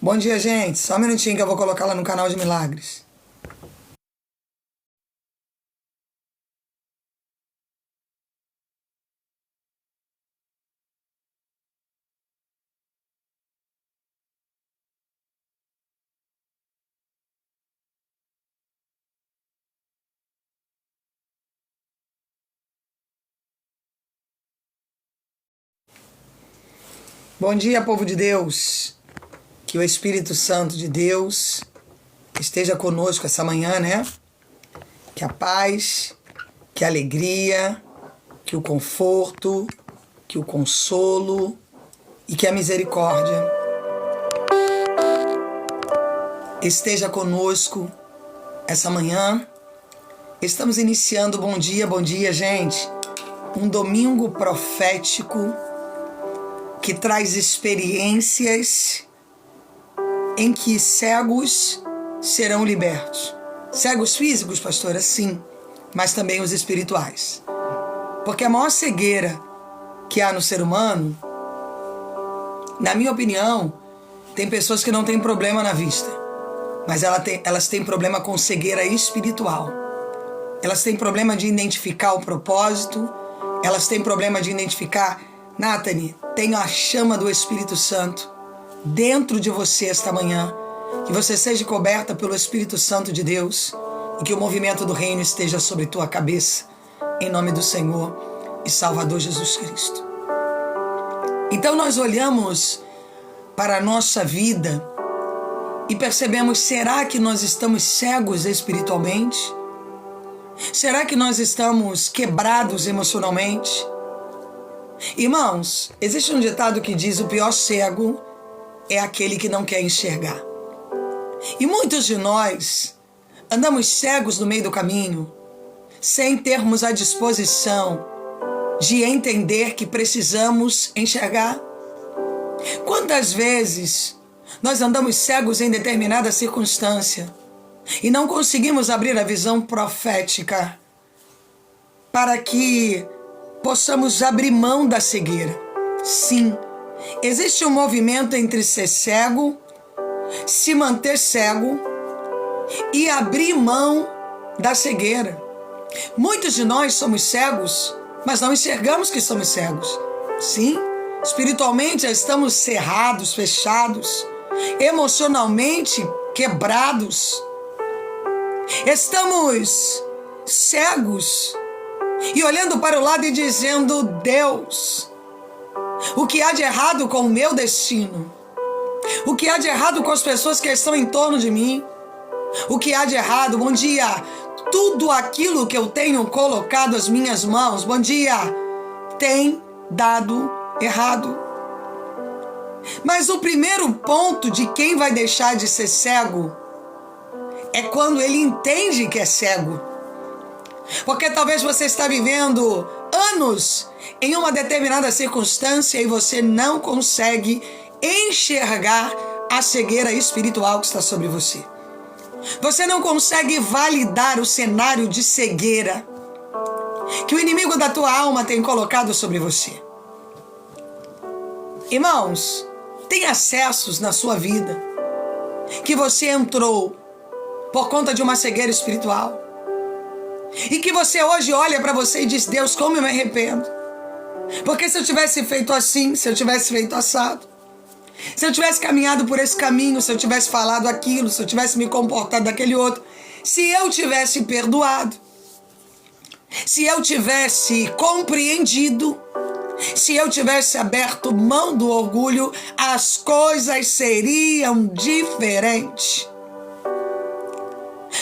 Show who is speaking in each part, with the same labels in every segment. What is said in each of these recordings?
Speaker 1: Bom dia, gente. Só um minutinho que eu vou colocar lá no canal de milagres. Bom dia, povo de Deus. Que o Espírito Santo de Deus esteja conosco essa manhã, né? Que a paz, que a alegria, que o conforto, que o consolo e que a misericórdia esteja conosco essa manhã. Estamos iniciando, bom dia, gente. Um domingo profético que traz experiências em que cegos serão libertos. Cegos físicos, pastora, sim, mas também os espirituais. Porque a maior cegueira que há no ser humano, na minha opinião, tem pessoas que não têm problema na vista, mas elas têm problema com cegueira espiritual. Elas têm problema de identificar o propósito, elas têm problema de identificar... Nathalie, tem a chama do Espírito Santo dentro de você esta manhã. Que você seja coberta pelo Espírito Santo de Deus e que o movimento do reino esteja sobre tua cabeça, em nome do Senhor e Salvador Jesus Cristo. Então nós olhamos para a nossa vida e percebemos, será que nós estamos cegos espiritualmente? Será que nós estamos quebrados emocionalmente? Irmãos, existe um ditado que diz: o pior cego é aquele que não quer enxergar. E muitos de nós andamos cegos no meio do caminho, sem termos a disposição de entender que precisamos enxergar. Quantas vezes nós andamos cegos em determinada circunstância e não conseguimos abrir a visão profética para que possamos abrir mão da cegueira. Sim, existe um movimento entre ser cego, se manter cego e abrir mão da cegueira. Muitos de nós somos cegos, mas não enxergamos que somos cegos. Sim, espiritualmente estamos cerrados, fechados, emocionalmente quebrados. Estamos cegos e olhando para o lado e dizendo: Deus, o que há de errado com o meu destino? O que há de errado com as pessoas que estão em torno de mim? O que há de errado? Bom dia! Tudo aquilo que eu tenho colocado às minhas mãos, bom dia, tem dado errado. Mas o primeiro ponto de quem vai deixar de ser cego é quando ele entende que é cego. Porque talvez você está vivendo anos em uma determinada circunstância e você não consegue enxergar a cegueira espiritual que está sobre você. Você não consegue validar o cenário de cegueira que o inimigo da tua alma tem colocado sobre você. Irmãos, tem acessos na sua vida que você entrou por conta de uma cegueira espiritual. E que você hoje olha para você e diz: Deus, como eu me arrependo. Porque se eu tivesse feito assim, se eu tivesse feito assado, se eu tivesse caminhado por esse caminho, se eu tivesse falado aquilo, se eu tivesse me comportado daquele outro, se eu tivesse perdoado, se eu tivesse compreendido, se eu tivesse aberto mão do orgulho, as coisas seriam diferentes.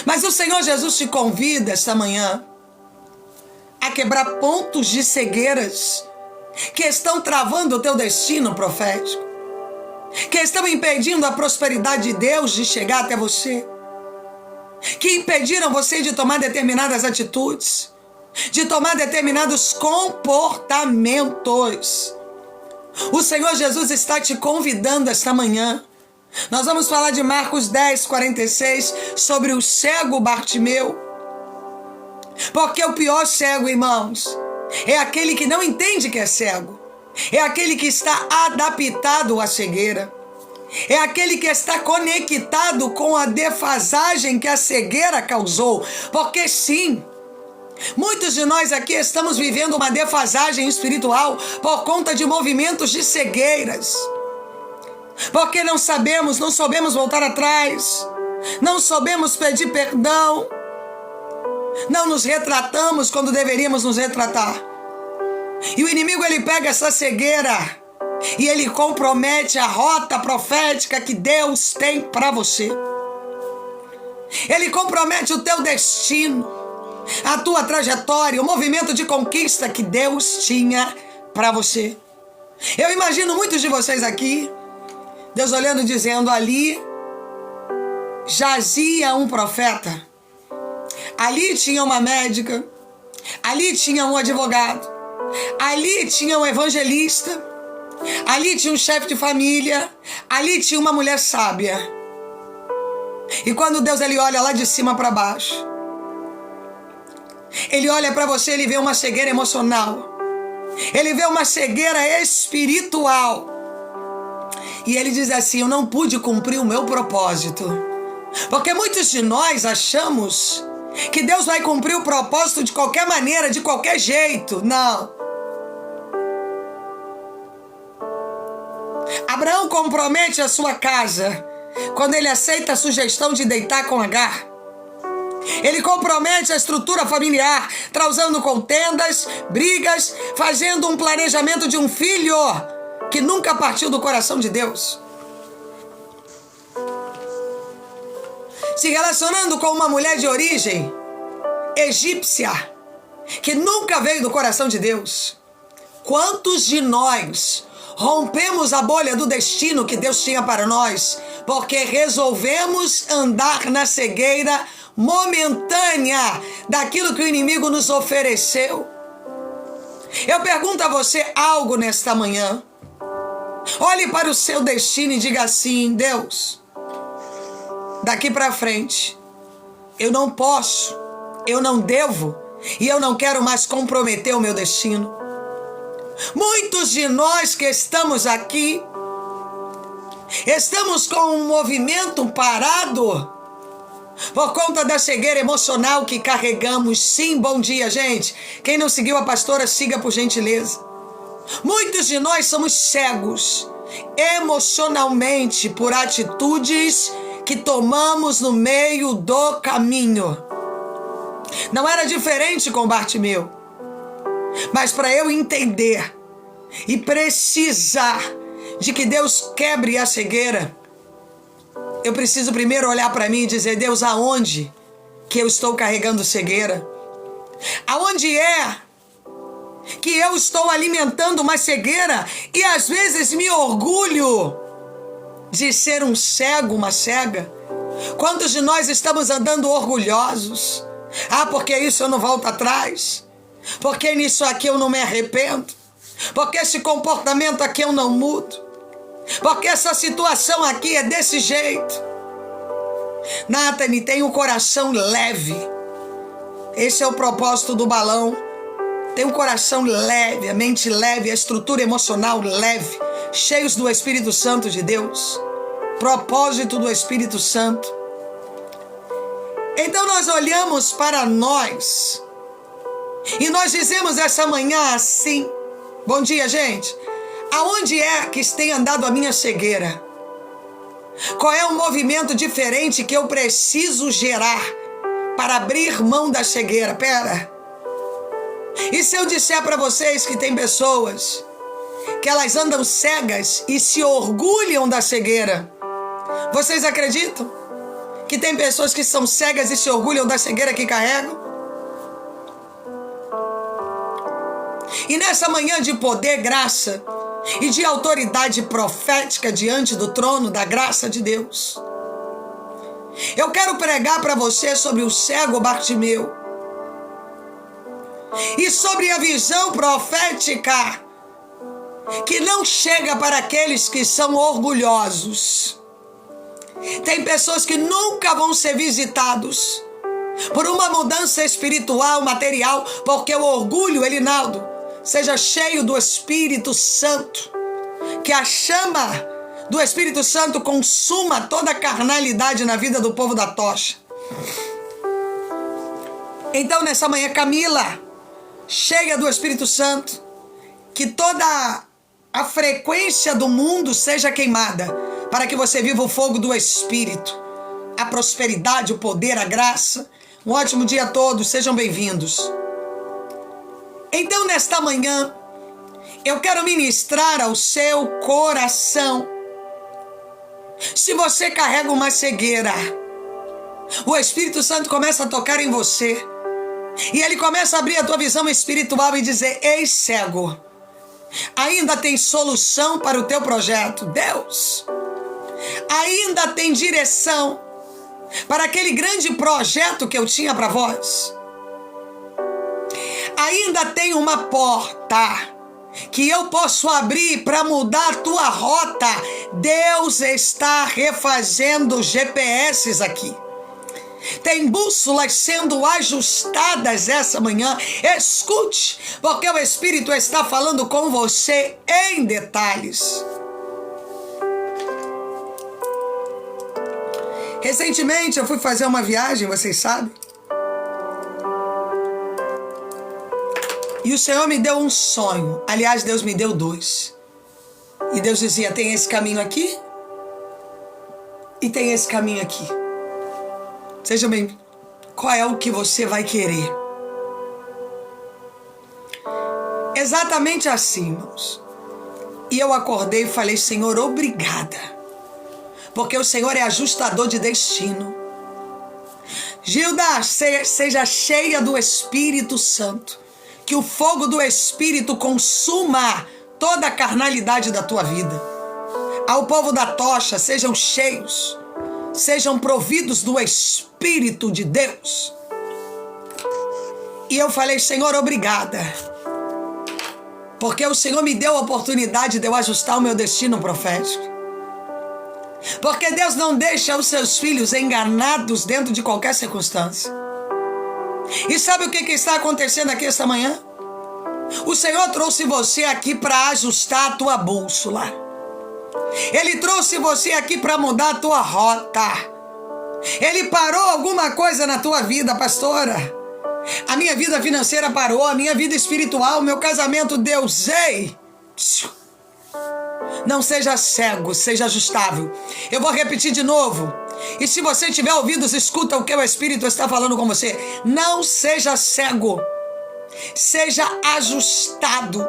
Speaker 1: Mas o Senhor Jesus te convida esta manhã a quebrar pontos de cegueiras que estão travando o teu destino profético, que estão impedindo a prosperidade de Deus de chegar até você, que impediram você de tomar determinadas atitudes, de tomar determinados comportamentos. O Senhor Jesus está te convidando esta manhã. Nós vamos falar de Marcos 10:46 sobre o cego Bartimeu. Porque o pior cego, irmãos, é aquele que não entende que é cego. É aquele que está adaptado à cegueira. É aquele que está conectado com a defasagem que a cegueira causou. Porque sim, muitos de nós aqui estamos vivendo uma defasagem espiritual por conta de movimentos de cegueiras. Porque não soubemos voltar atrás, não soubemos pedir perdão, não nos retratamos quando deveríamos nos retratar. E o inimigo, ele pega essa cegueira e ele compromete a rota profética que Deus tem para você. Ele compromete o teu destino, a tua trajetória, o movimento de conquista que Deus tinha para você. Eu imagino muitos de vocês aqui, Deus olhando e dizendo: ali jazia um profeta, ali tinha uma médica, ali tinha um advogado, ali tinha um evangelista, ali tinha um chefe de família, ali tinha uma mulher sábia. E quando Deus, ele olha lá de cima para baixo, ele olha para você, ele vê uma cegueira emocional, ele vê uma cegueira espiritual, e ele diz assim: eu não pude cumprir o meu propósito. Porque muitos de nós achamos que Deus vai cumprir o propósito de qualquer maneira, de qualquer jeito. Não. Abraão compromete a sua casa quando ele aceita a sugestão de deitar com Agar. Ele compromete a estrutura familiar, causando contendas, brigas, fazendo um planejamento de um filho que nunca partiu do coração de Deus. Se relacionando com uma mulher de origem egípcia, que nunca veio do coração de Deus. Quantos de nós rompemos a bolha do destino que Deus tinha para nós, porque resolvemos andar na cegueira momentânea daquilo que o inimigo nos ofereceu? Eu pergunto a você algo nesta manhã. Olhe para o seu destino e diga assim: Deus, daqui para frente, eu não posso, eu não devo e eu não quero mais comprometer o meu destino. Muitos de nós que estamos aqui, estamos com um movimento parado por conta da cegueira emocional que carregamos. Sim, bom dia, gente. Quem não seguiu a pastora, siga por gentileza. Muitos de nós somos cegos emocionalmente por atitudes que tomamos no meio do caminho. Não era diferente com Bartimeu. Mas para eu entender e precisar de que Deus quebre a cegueira, eu preciso primeiro olhar para mim e dizer: Deus, aonde que eu estou carregando cegueira? Aonde é que eu estou alimentando uma cegueira e às vezes me orgulho de ser um cego, uma cega? Quantos de nós estamos andando orgulhosos? Porque isso eu não volto atrás. Porque nisso aqui eu não me arrependo. Porque esse comportamento aqui eu não mudo. Porque essa situação aqui é desse jeito. Nathalie, tem um coração leve. Esse é o propósito do balão. Tem um coração leve, a mente leve, a estrutura emocional leve, cheios do Espírito Santo de Deus. Propósito do Espírito Santo. Então nós olhamos para nós e nós dizemos essa manhã assim: bom dia, gente. Aonde é que tem andado a minha cegueira? Qual é o movimento diferente que eu preciso gerar para abrir mão da cegueira? Pera. E se eu disser para vocês que tem pessoas que elas andam cegas e se orgulham da cegueira? Vocês acreditam que tem pessoas que são cegas e se orgulham da cegueira que carregam? E nessa manhã de poder, graça e de autoridade profética diante do trono da graça de Deus, eu quero pregar para você sobre o cego Bartimeu e sobre a visão profética que não chega para aqueles que são orgulhosos. Tem pessoas que nunca vão ser visitados por uma mudança espiritual, material, porque o orgulho, Elinaldo, seja cheio do Espírito Santo, que a chama do Espírito Santo consuma toda a carnalidade na vida do povo da tocha. Então, nessa manhã, Camila, cheia do Espírito Santo, que toda a frequência do mundo seja queimada, para que você viva o fogo do Espírito, a prosperidade, o poder, a graça. Um ótimo dia a todos, sejam bem-vindos. Então, nesta manhã, eu quero ministrar ao seu coração. Se você carrega uma cegueira, o Espírito Santo começa a tocar em você, e ele começa a abrir a tua visão espiritual e dizer: ei, cego, ainda tem solução para o teu projeto, Deus. Ainda tem direção para aquele grande projeto que eu tinha para vós. Ainda tem uma porta que eu posso abrir para mudar a tua rota. Deus está refazendo GPSs aqui. Tem bússolas sendo ajustadas essa manhã. Escute, porque o Espírito está falando com você em detalhes. Recentemente eu fui fazer uma viagem, vocês sabem. E o Senhor me deu um sonho. Aliás, Deus me deu dois. E Deus dizia: tem esse caminho aqui e tem esse caminho aqui. Seja bem, qual é o que você vai querer? Exatamente assim, irmãos. E eu acordei e falei: Senhor, obrigada. Porque o Senhor é ajustador de destino. Gilda, seja cheia do Espírito Santo. Que o fogo do Espírito consuma toda a carnalidade da tua vida. Ao povo da tocha, sejam cheios, sejam providos do Espírito de Deus. E eu falei: Senhor, obrigada. Porque o Senhor me deu a oportunidade de eu ajustar o meu destino profético. Porque Deus não deixa os seus filhos enganados dentro de qualquer circunstância. E sabe o que está acontecendo aqui esta manhã? O Senhor trouxe você aqui para ajustar a tua bússola. Ele trouxe você aqui para mudar a tua rota. Ele parou alguma coisa na tua vida, pastora. A minha vida financeira parou, a minha vida espiritual, meu casamento, Deus, ei! Não seja cego, seja ajustável. Eu vou repetir de novo. E se você tiver ouvidos, escuta o que o Espírito está falando com você. Não seja cego. Seja ajustado.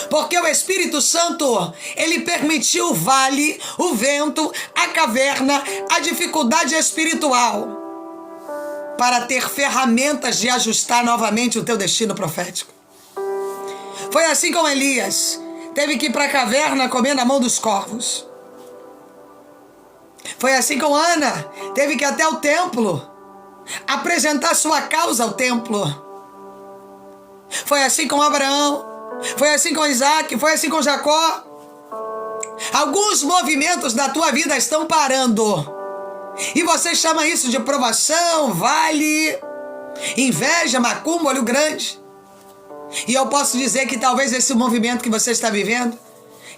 Speaker 1: Porque o Espírito Santo, ele permitiu o vale, o vento, a caverna, a dificuldade espiritual, para ter ferramentas de ajustar novamente o teu destino profético. Foi assim com Elias. Teve que ir para a caverna comer na mão dos corvos. Foi assim com Ana. Teve que ir até o templo apresentar sua causa ao templo. Foi assim com Abraão. Foi assim com Isaac. Foi assim com Jacó. Alguns movimentos da tua vida estão parando. E você chama isso de provação, vale, inveja, macumba, olho grande. E eu posso dizer que talvez esse movimento que você está vivendo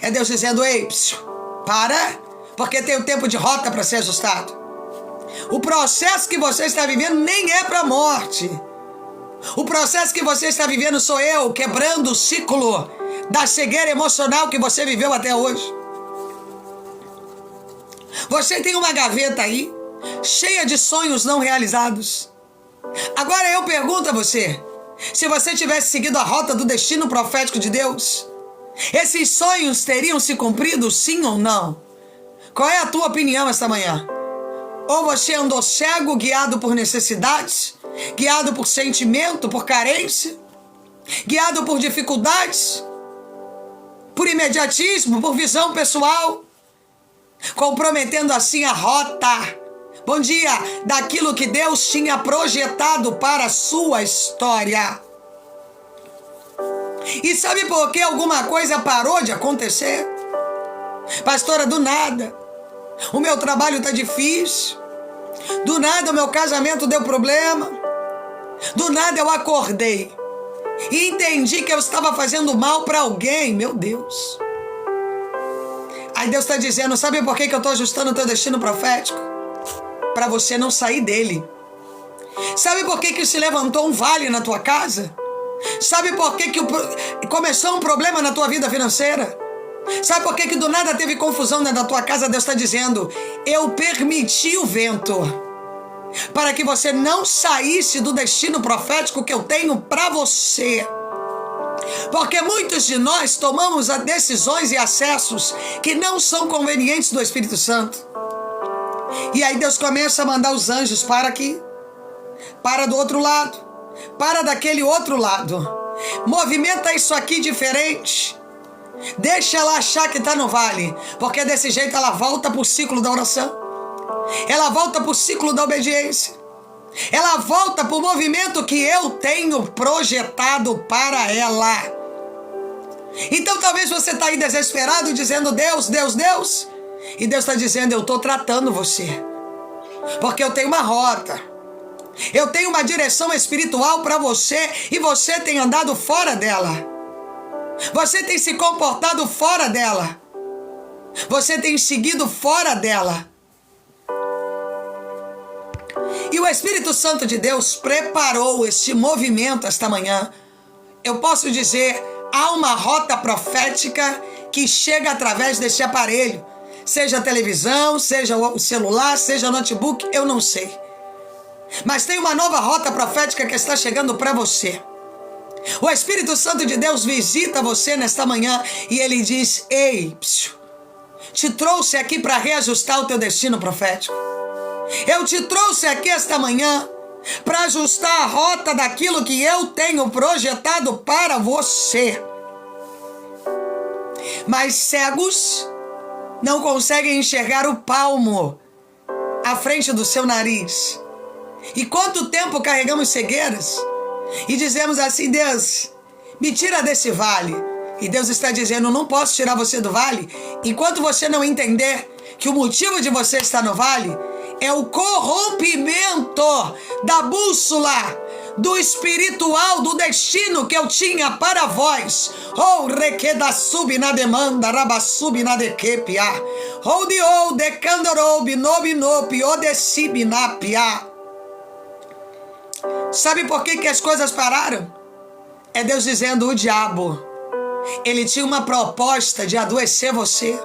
Speaker 1: é Deus dizendo: ei, para, porque tem o tempo de rota para ser ajustado. O processo que você está vivendo nem é para a morte. O processo que você está vivendo sou eu quebrando o ciclo da cegueira emocional que você viveu até hoje. Você tem uma gaveta aí cheia de sonhos não realizados. Agora eu pergunto a você: se você tivesse seguido a rota do destino profético de Deus, esses sonhos teriam se cumprido, sim ou não? Qual é a tua opinião esta manhã? Ou você andou cego, guiado por necessidades, guiado por sentimento, por carência, guiado por dificuldades, por imediatismo, por visão pessoal, comprometendo assim a rota, bom dia, daquilo que Deus tinha projetado para a sua história. E sabe por que alguma coisa parou de acontecer? Pastora, do nada, o meu trabalho está difícil, do nada o meu casamento deu problema, do nada eu acordei e entendi que eu estava fazendo mal para alguém, meu Deus. Aí Deus está dizendo, sabe por que eu estou ajustando o teu destino profético? Para você não sair dele. Sabe por que se levantou um vale na tua casa? Sabe por que começou um problema na tua vida financeira? Sabe por que do nada teve confusão dentro da tua casa? Deus está dizendo, eu permiti o vento para que você não saísse do destino profético que eu tenho para você. Porque muitos de nós tomamos decisões e acessos que não são convenientes do Espírito Santo. E aí Deus começa a mandar os anjos para aqui, para do outro lado, para daquele outro lado. Movimenta isso aqui diferente. Deixa ela achar que está no vale, porque desse jeito ela volta para o ciclo da oração. Ela volta para o ciclo da obediência. Ela volta para o movimento que eu tenho projetado para ela. Então talvez você está aí desesperado, dizendo Deus, Deus, Deus. E Deus está dizendo, eu estou tratando você. Porque eu tenho uma rota. Eu tenho uma direção espiritual para você e você tem andado fora dela. Você tem se comportado fora dela. Você tem seguido fora dela. E o Espírito Santo de Deus preparou este movimento esta manhã. Eu posso dizer, há uma rota profética que chega através deste aparelho. Seja a televisão, seja o celular, seja o notebook, eu não sei. Mas tem uma nova rota profética que está chegando para você. O Espírito Santo de Deus visita você nesta manhã e ele diz, ei, te trouxe aqui para reajustar o teu destino profético. Eu te trouxe aqui esta manhã para ajustar a rota daquilo que eu tenho projetado para você. Mas cegos não conseguem enxergar o palmo à frente do seu nariz. E quanto tempo carregamos cegueiras e dizemos assim, Deus, me tira desse vale. E Deus está dizendo, não posso tirar você do vale enquanto você não entender que o motivo de você estar no vale é o corrompimento da bússola do espiritual, do destino que eu tinha para vós. Oh, requeda sub na demanda, rabassub na dequepia. Oh, de ou, decandorou, binobinopi, odecibinapia. Sabe por que as coisas pararam? É Deus dizendo, o diabo, ele tinha uma proposta de adoecer você.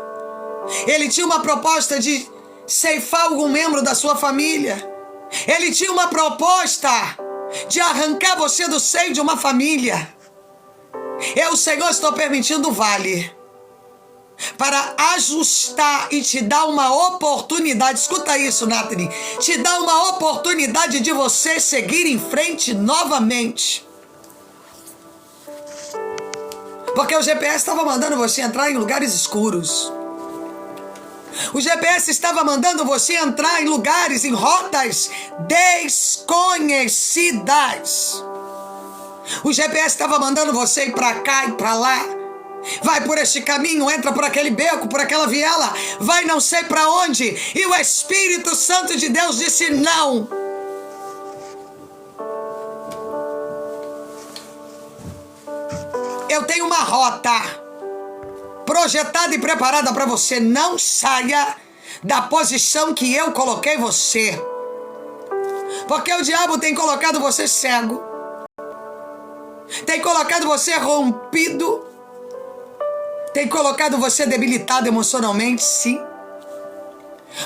Speaker 1: Ele tinha uma proposta de ceifar algum membro da sua família. Ele tinha uma proposta de arrancar você do seio de uma família. Eu, Senhor, estou permitindo o vale para ajustar e te dar uma oportunidade. Escuta isso, Nathalie. Te dá uma oportunidade de você seguir em frente novamente. Porque o GPS estava mandando você entrar em lugares escuros. O GPS estava mandando você entrar em lugares, em rotas desconhecidas. O GPS estava mandando você ir para cá e para lá. Vai por este caminho, entra por aquele beco, por aquela viela, vai não sei para onde. E o Espírito Santo de Deus disse não. Eu tenho uma rota projetada e preparada para você. Não saia da posição que eu coloquei você. Porque o diabo tem colocado você cego. Tem colocado você rompido. Tem colocado você debilitado emocionalmente, sim.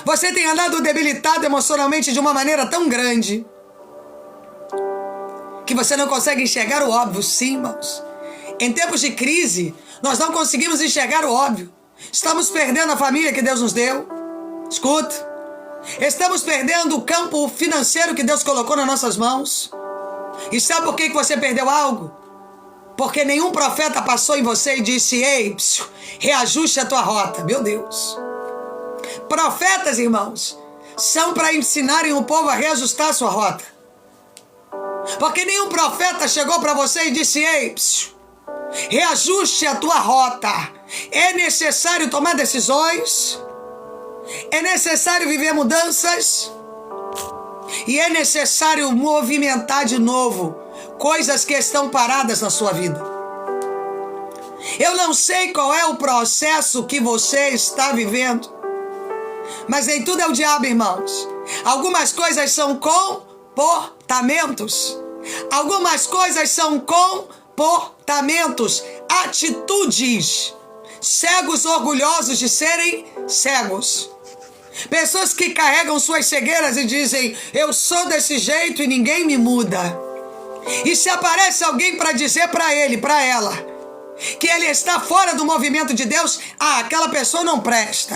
Speaker 1: Você tem andado debilitado emocionalmente de uma maneira tão grande que você não consegue enxergar o óbvio, sim, irmãos. Em tempos de crise, nós não conseguimos enxergar o óbvio. Estamos perdendo a família que Deus nos deu. Escuta. Estamos perdendo o campo financeiro que Deus colocou nas nossas mãos. E sabe por que você perdeu algo? Porque nenhum profeta passou em você e disse, ei, reajuste a tua rota. Meu Deus. Profetas, irmãos, são para ensinarem o povo a reajustar a sua rota. Porque nenhum profeta chegou para você e disse, ei, reajuste a tua rota. É necessário tomar decisões. É necessário viver mudanças. E é necessário movimentar de novo coisas que estão paradas na sua vida. Eu não sei qual é o processo que você está vivendo, mas nem tudo é o diabo, irmãos. Algumas coisas são comportamentos. Algumas coisas são comportamentos, atitudes. Cegos orgulhosos de serem cegos. Pessoas que carregam suas cegueiras e dizem: eu sou desse jeito e ninguém me muda. E se aparece alguém para dizer para ele, para ela, que ele está fora do movimento de Deus, aquela pessoa não presta.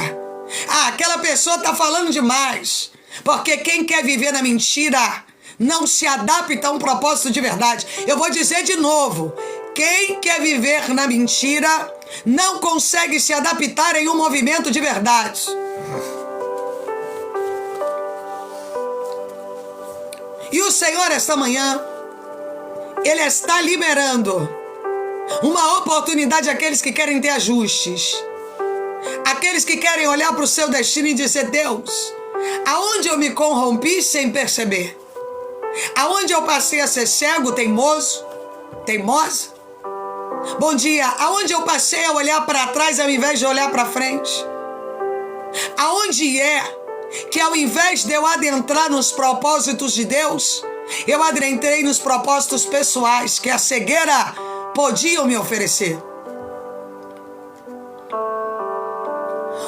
Speaker 1: Aquela pessoa está falando demais. Porque quem quer viver na mentira não se adapta a um propósito de verdade. Eu vou dizer de novo: quem quer viver na mentira não consegue se adaptar em um movimento de verdade. E o Senhor, esta manhã, Ele está liberando uma oportunidade àqueles que querem ter ajustes. Aqueles que querem olhar para o seu destino e dizer: Deus, aonde eu me corrompi sem perceber? Aonde eu passei a ser cego, teimoso, teimosa? Bom dia, aonde eu passei a olhar para trás ao invés de olhar para frente? Aonde é que ao invés de eu adentrar nos propósitos de Deus, eu adentrei nos propósitos pessoais que a cegueira podia me oferecer?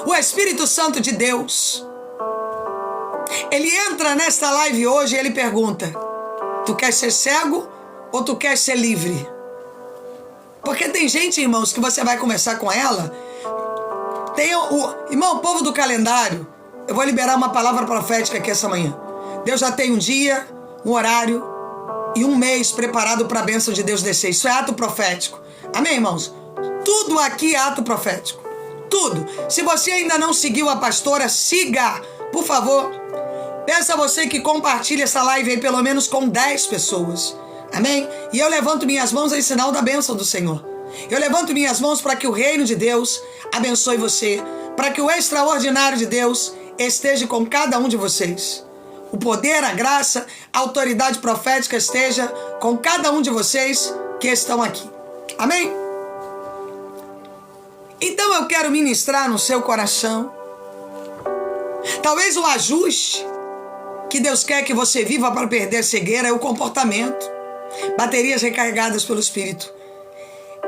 Speaker 1: O Espírito Santo de Deus, ele entra nesta live hoje e ele pergunta: tu quer ser cego ou tu quer ser livre? Porque tem gente, irmãos, que você vai conversar com ela. Tem o povo do calendário. Eu vou liberar uma palavra profética aqui essa manhã. Deus já tem um dia, um horário e um mês preparado para a bênção de Deus descer. Isso é ato profético. Amém, irmãos? Tudo aqui é ato profético. Tudo. Se você ainda não seguiu a pastora, siga, por favor. Peço a você que compartilhe essa live aí pelo menos com 10 pessoas. Amém? E eu levanto minhas mãos em sinal da bênção do Senhor. Eu levanto minhas mãos para que o reino de Deus abençoe você, para que o extraordinário de Deus esteja com cada um de vocês. O poder, a graça, a autoridade profética esteja com cada um de vocês que estão aqui. Amém? Então eu quero ministrar no seu coração. Talvez o ajuste que Deus quer que você viva para perder a cegueira é o comportamento. Baterias recarregadas pelo Espírito.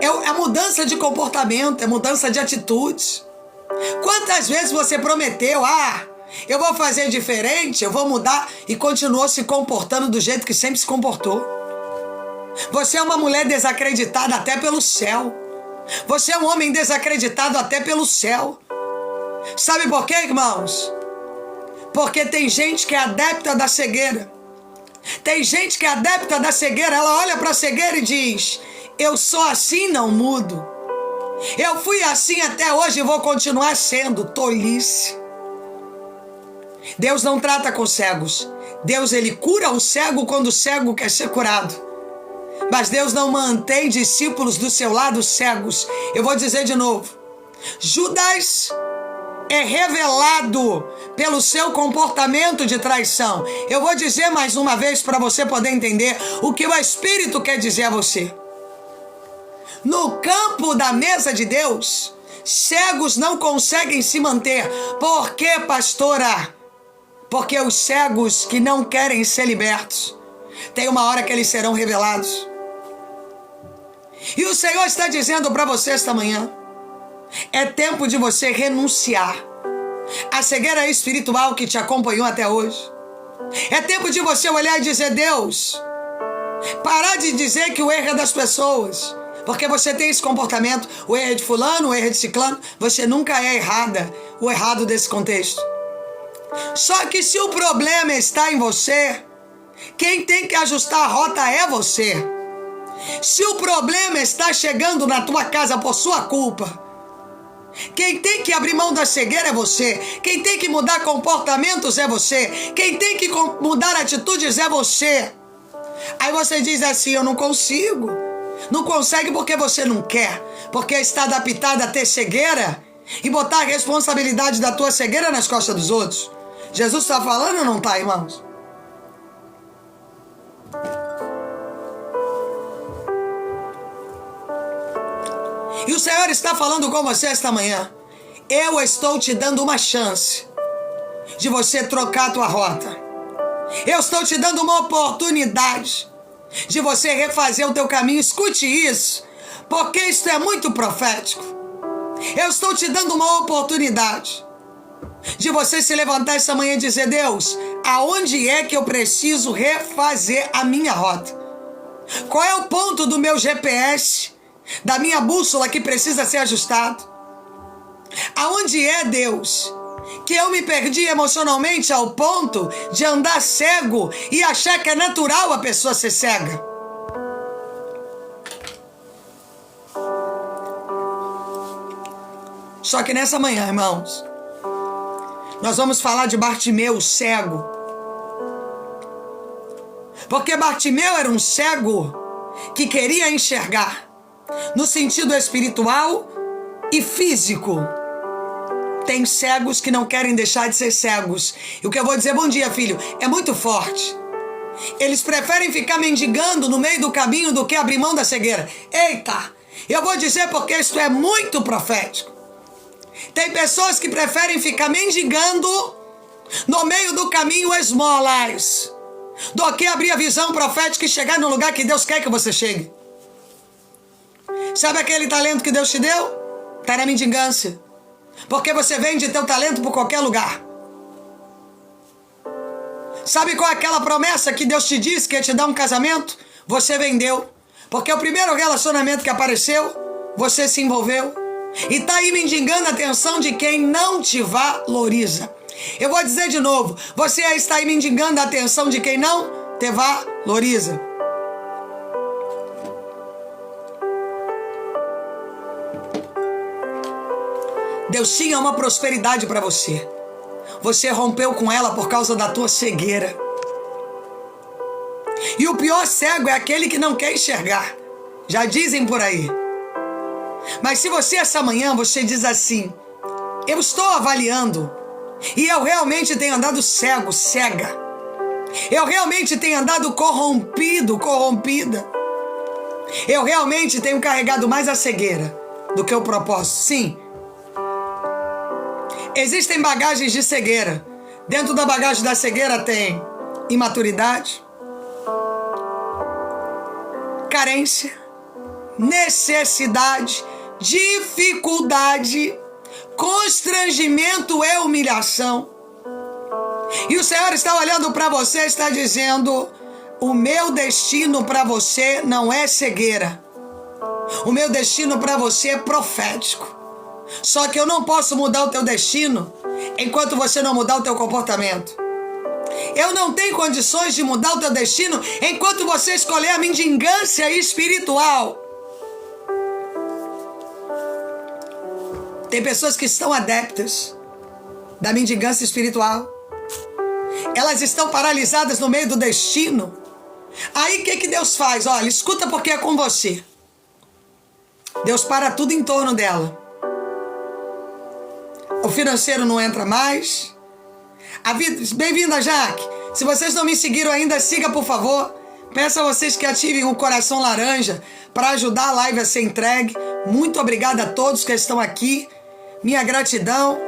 Speaker 1: É a mudança de comportamento, é mudança de atitudes. Quantas vezes você prometeu: eu vou fazer diferente, eu vou mudar, e continuou se comportando do jeito que sempre se comportou? Você é uma mulher desacreditada até pelo céu. Você é um homem desacreditado até pelo céu. Sabe por quê, irmãos? Porque tem gente que é adepta da cegueira. Tem gente que é adepta da cegueira. Ela olha para a cegueira e diz: eu sou assim, não mudo. Eu fui assim até hoje e vou continuar sendo. Tolice. Deus não trata com cegos. Deus, ele cura o cego quando o cego quer ser curado. Mas Deus não mantém discípulos do seu lado cegos. Eu vou dizer de novo: Judas é revelado pelo seu comportamento de traição. Eu vou dizer mais uma vez para você poder entender o que o Espírito quer dizer a você. No campo da mesa de Deus, cegos não conseguem se manter. Por quê, pastora? Porque os cegos que não querem ser libertos, tem uma hora que eles serão revelados. E o Senhor está dizendo para você esta manhã: é tempo de você renunciar à cegueira espiritual que te acompanhou até hoje. É tempo de você olhar e dizer: Deus, parar de dizer que o erro é das pessoas, porque você tem esse comportamento. O erro é de fulano, o erro é de ciclano. Você nunca é errada, o errado desse contexto. Só que se o problema está em você, quem tem que ajustar a rota é você. Se o problema está chegando na tua casa por sua culpa, quem tem que abrir mão da cegueira é você. Quem tem que mudar comportamentos é você. Quem tem que mudar atitudes é você. Aí você diz assim: eu não consigo. Não consegue porque você não quer. Porque está adaptada a ter cegueira e botar a responsabilidade da tua cegueira nas costas dos outros. Jesus está falando ou não está, irmãos? E o Senhor está falando com você esta manhã. Eu estou te dando uma chance de você trocar a tua rota. Eu estou te dando uma oportunidade de você refazer o teu caminho. Escute isso, porque isso é muito profético. Eu estou te dando uma oportunidade de você se levantar essa manhã e dizer: Deus, aonde é que eu preciso refazer a minha rota? Qual é o ponto do meu GPS, da minha bússola que precisa ser ajustado? Aonde é, Deus, que eu me perdi emocionalmente ao ponto de andar cego e achar que é natural a pessoa ser cega? Só que nessa manhã, irmãos, nós vamos falar de Bartimeu, cego. Porque Bartimeu era um cego que queria enxergar no sentido espiritual e físico. Tem cegos que não querem deixar de ser cegos. E o que eu vou dizer, bom dia, filho, é muito forte. Eles preferem ficar mendigando no meio do caminho do que abrir mão da cegueira. Eita, eu vou dizer porque isso é muito profético. Tem pessoas que preferem ficar mendigando no meio do caminho esmolas do que abrir a visão profética e chegar no lugar que Deus quer que você chegue. Sabe aquele talento que Deus te deu? Está na mendigância. Porque você vende teu talento por qualquer lugar. Sabe qual é aquela promessa que Deus te disse que ia te dar um casamento? Você vendeu. Porque o primeiro relacionamento que apareceu, você se envolveu. E está aí mendigando a atenção de quem não te valoriza. Eu vou dizer de novo, você está aí mendigando a atenção de quem não te valoriza. Deus tinha uma prosperidade para você. Você rompeu com ela por causa da tua cegueira. E o pior cego é aquele que não quer enxergar. Já dizem por aí. Mas se você essa manhã, você diz assim: eu estou avaliando e eu realmente tenho andado cego, cega. Eu realmente tenho andado corrompido, corrompida. Eu realmente tenho carregado mais a cegueira do que o propósito. Sim. Existem bagagens de cegueira. Dentro da bagagem da cegueira tem imaturidade, carência, necessidade, dificuldade, constrangimento e humilhação. E o Senhor está olhando para você e está dizendo: o meu destino para você não é cegueira. O meu destino para você é profético. Só que eu não posso mudar o teu destino enquanto você não mudar o teu comportamento. Eu não tenho condições de mudar o teu destino enquanto você escolher a mendigância espiritual. Tem pessoas que estão adeptas da mendigância espiritual. Elas estão paralisadas no meio do destino. Aí o que Deus faz? Olha, escuta porque é com você. Deus para tudo em torno dela. O financeiro não entra mais. Bem-vinda, Jaque. Se vocês não me seguiram ainda, siga, por favor. Peço a vocês que ativem o coração laranja para ajudar a live a ser entregue. Muito obrigada a todos que estão aqui. Minha gratidão.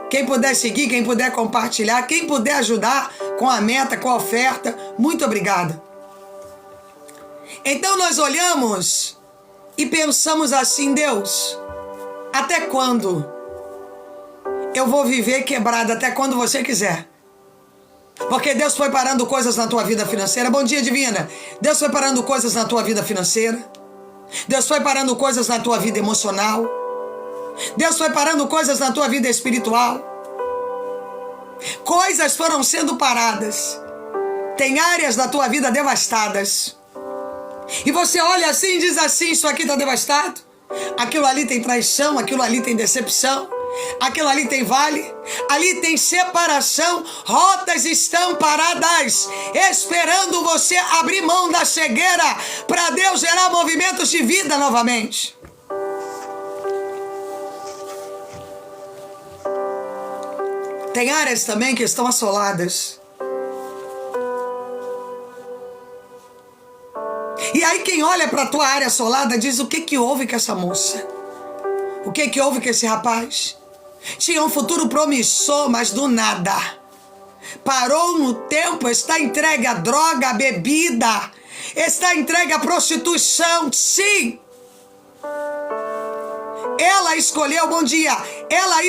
Speaker 1: Quem puder seguir, quem puder compartilhar, quem puder ajudar com a meta, com a oferta, muito obrigada. Então nós olhamos e pensamos assim: Deus, até quando eu vou viver quebrado? Até quando você quiser. Porque Deus foi parando coisas na tua vida financeira. Bom dia, divina. Deus foi parando coisas na tua vida financeira. Deus foi parando coisas na tua vida emocional. Deus foi parando coisas na tua vida espiritual. Coisas foram sendo paradas. Tem áreas da tua vida devastadas. E você olha assim e diz assim: isso aqui está devastado. Aquilo ali tem traição, aquilo ali tem decepção. Aquilo ali tem vale, ali tem separação. Rotas estão paradas, esperando você abrir mão da cegueira para Deus gerar movimentos de vida novamente. Tem áreas também que estão assoladas. E aí quem olha para a tua área assolada diz: o que houve com essa moça? O que houve com esse rapaz? Tinha um futuro promissor, mas do nada. Parou no tempo, está entregue à droga, à bebida, está entregue à prostituição, sim. Ela escolheu, bom dia, ele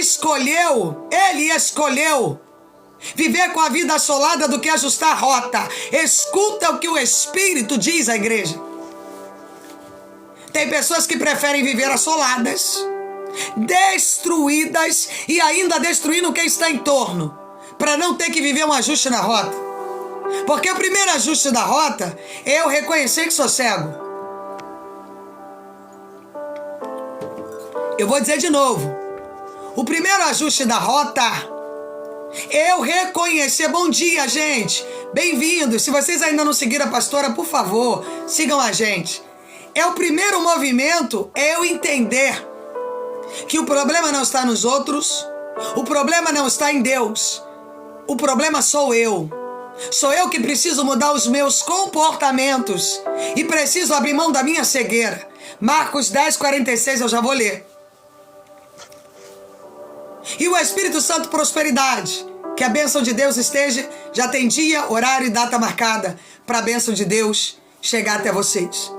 Speaker 1: escolheu viver com a vida assolada do que ajustar a rota. Escuta o que o Espírito diz à igreja. Tem pessoas que preferem viver assoladas, destruídas e ainda destruindo quem está em torno, para não ter que viver um ajuste na rota. Porque o primeiro ajuste da rota é eu reconhecer que sou cego. Eu vou dizer de novo. O primeiro ajuste da rota é eu reconhecer. Bom dia, gente. Bem-vindos. Se vocês ainda não seguiram a pastora, por favor, sigam a gente. O primeiro movimento é eu entender que o problema não está nos outros, o problema não está em Deus. O problema sou eu. Sou eu que preciso mudar os meus comportamentos e preciso abrir mão da minha cegueira. Marcos 10:46, eu já vou ler. E o Espírito Santo prosperidade. Que a bênção de Deus esteja, já tem dia, horário e data marcada para a bênção de Deus chegar até vocês.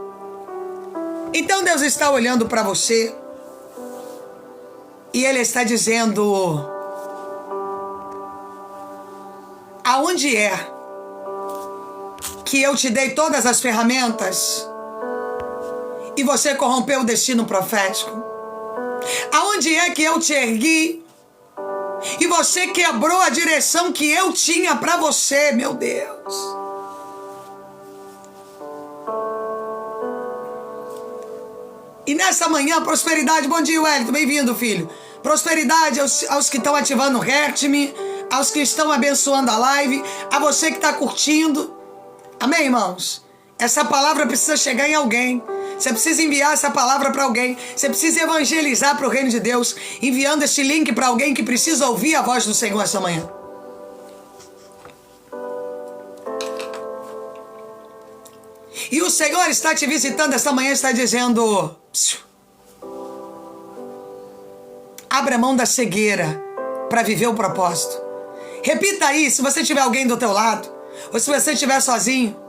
Speaker 1: Então Deus está olhando para você e Ele está dizendo: aonde é que eu te dei todas as ferramentas e você corrompeu o destino profético? Aonde é que eu te ergui e você quebrou a direção que eu tinha para você, meu Deus? E nessa manhã, prosperidade. Bom dia, Wellington, bem-vindo, filho. Prosperidade aos que estão ativando o Heart-me, aos que estão abençoando a live, a você que está curtindo. Amém, irmãos? Essa palavra precisa chegar em alguém. Você precisa enviar essa palavra para alguém. Você precisa evangelizar para o reino de Deus, enviando esse link para alguém que precisa ouvir a voz do Senhor essa manhã. E o Senhor está te visitando esta manhã, está dizendo: abra mão da cegueira para viver o propósito. Repita aí, se você tiver alguém do teu lado, ou se você estiver sozinho,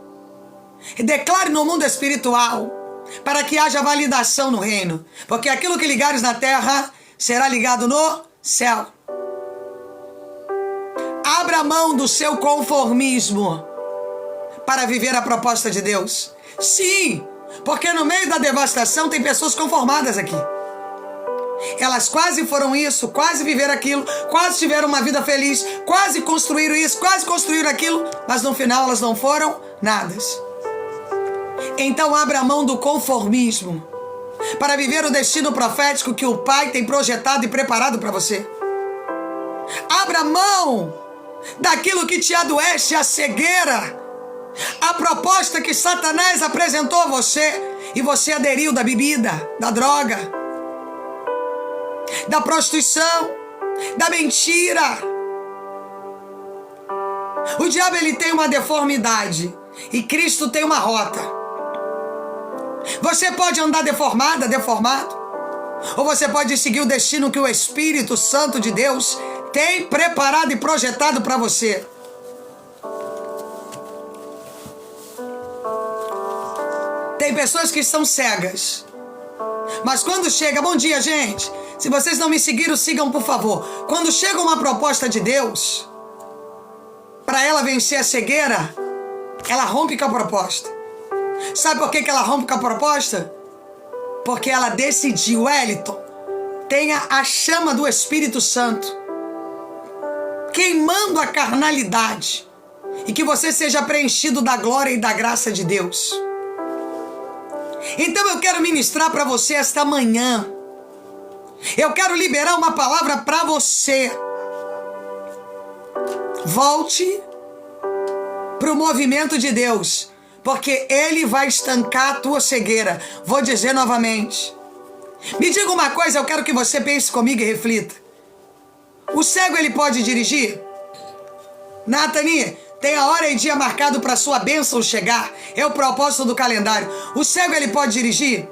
Speaker 1: declare no mundo espiritual, para que haja validação no reino, porque aquilo que ligares na terra será ligado no céu. Abra mão do seu conformismo para viver a proposta de Deus. Sim, porque no meio da devastação tem pessoas conformadas aqui. Elas quase foram isso, quase viveram aquilo, quase tiveram uma vida feliz, quase construíram isso, quase construíram aquilo, mas no final elas não foram nada. Então abra mão do conformismo para viver o destino profético que o Pai tem projetado e preparado para você. Abra mão daquilo que te adoece, a cegueira, a proposta que Satanás apresentou a você e você aderiu da bebida, da droga, da prostituição, da mentira. O diabo, ele tem uma deformidade e Cristo tem uma rota. Você pode andar deformado, ou você pode seguir o destino que o Espírito Santo de Deus tem preparado e projetado para você. Tem pessoas que estão cegas, mas quando chega, bom dia, gente, se vocês não me seguiram, sigam, por favor. Quando chega uma proposta de Deus, para ela vencer a cegueira, ela rompe com a proposta. Sabe por que ela rompe com a proposta? Porque ela decidiu, Wellington, tenha a chama do Espírito Santo queimando a carnalidade e que você seja preenchido da glória e da graça de Deus. Então eu quero ministrar para você esta manhã. Eu quero liberar uma palavra para você. Volte para o movimento de Deus, porque Ele vai estancar a tua cegueira. Vou dizer novamente. Me diga uma coisa, eu quero que você pense comigo e reflita. O cego, ele pode dirigir? Nathalie, tem a hora e dia marcado para sua bênção chegar. É o propósito do calendário. O cego, ele pode dirigir?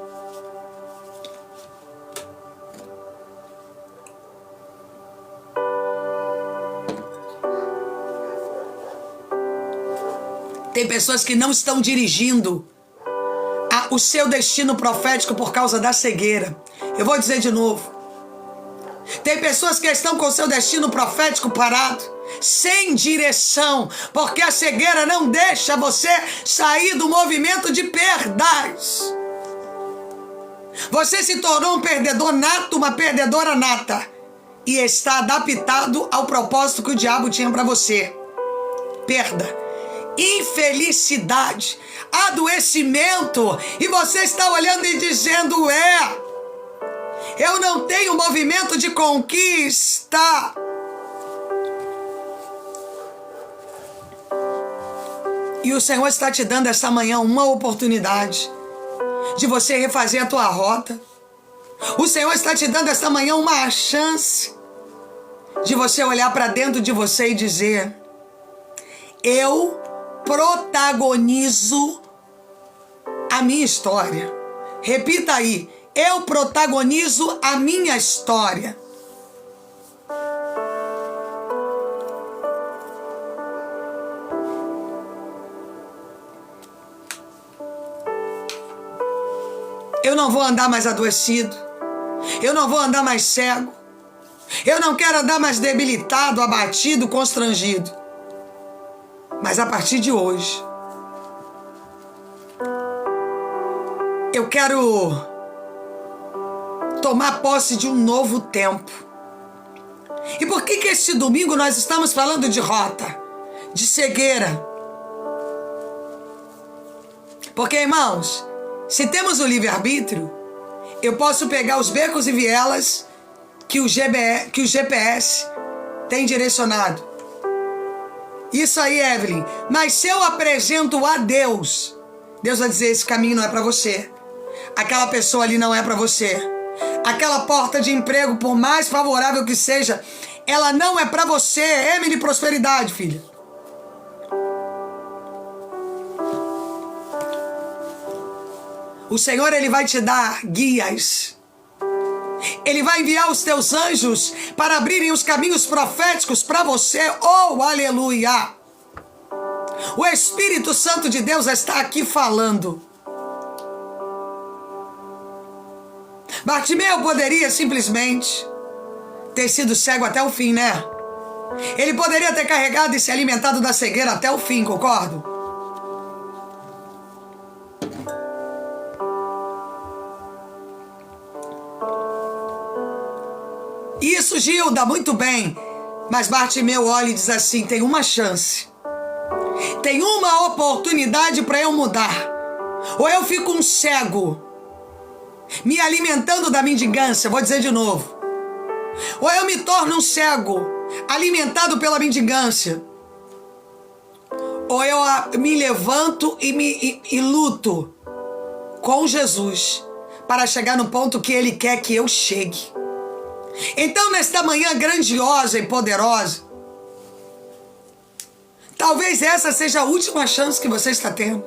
Speaker 1: Tem pessoas que não estão dirigindo o seu destino profético por causa da cegueira. Eu vou dizer de novo. Tem pessoas que estão com o seu destino profético parado, sem direção, porque a cegueira não deixa você sair do movimento de perdas. Você se tornou um perdedor nato, uma perdedora nata, e está adaptado ao propósito que o diabo tinha para você. Perda, infelicidade, adoecimento, e você está olhando e dizendo: eu não tenho movimento de conquista. E o Senhor está te dando esta manhã uma oportunidade de você refazer a tua rota. O Senhor está te dando esta manhã uma chance de você olhar para dentro de você e dizer: eu protagonizo a minha história. Repita aí: eu protagonizo a minha história. Eu não vou andar mais adoecido. Eu não vou andar mais cego. Eu não quero andar mais debilitado, abatido, constrangido. Mas a partir de hoje, eu quero tomar posse de um novo tempo. E por que este domingo nós estamos falando de rota, de cegueira? Porque, irmãos, se temos o livre-arbítrio, eu posso pegar os becos e vielas que o GPS tem direcionado. Isso aí, Evelyn. Mas se eu apresento a Deus, Deus vai dizer: esse caminho não é para você. Aquela pessoa ali não é para você. Aquela porta de emprego, por mais favorável que seja, ela não é para você. Emily Prosperidade, filha. O Senhor, Ele vai te dar guias. Ele vai enviar os teus anjos para abrirem os caminhos proféticos para você. Oh, aleluia! O Espírito Santo de Deus está aqui falando. Bartimeu poderia simplesmente ter sido cego até o fim, né? Ele poderia ter carregado e se alimentado da cegueira até o fim, concordo? Isso, Gilda, muito bem. Mas Bartimeu olha e diz assim: tem uma chance. Tem uma oportunidade para eu mudar. Ou eu fico um cego, me alimentando da mendigância. Vou dizer de novo. Ou eu me torno um cego, alimentado pela mendigância. Ou eu me levanto e luto com Jesus para chegar no ponto que Ele quer que eu chegue. Então, nesta manhã grandiosa e poderosa, talvez essa seja a última chance que você está tendo.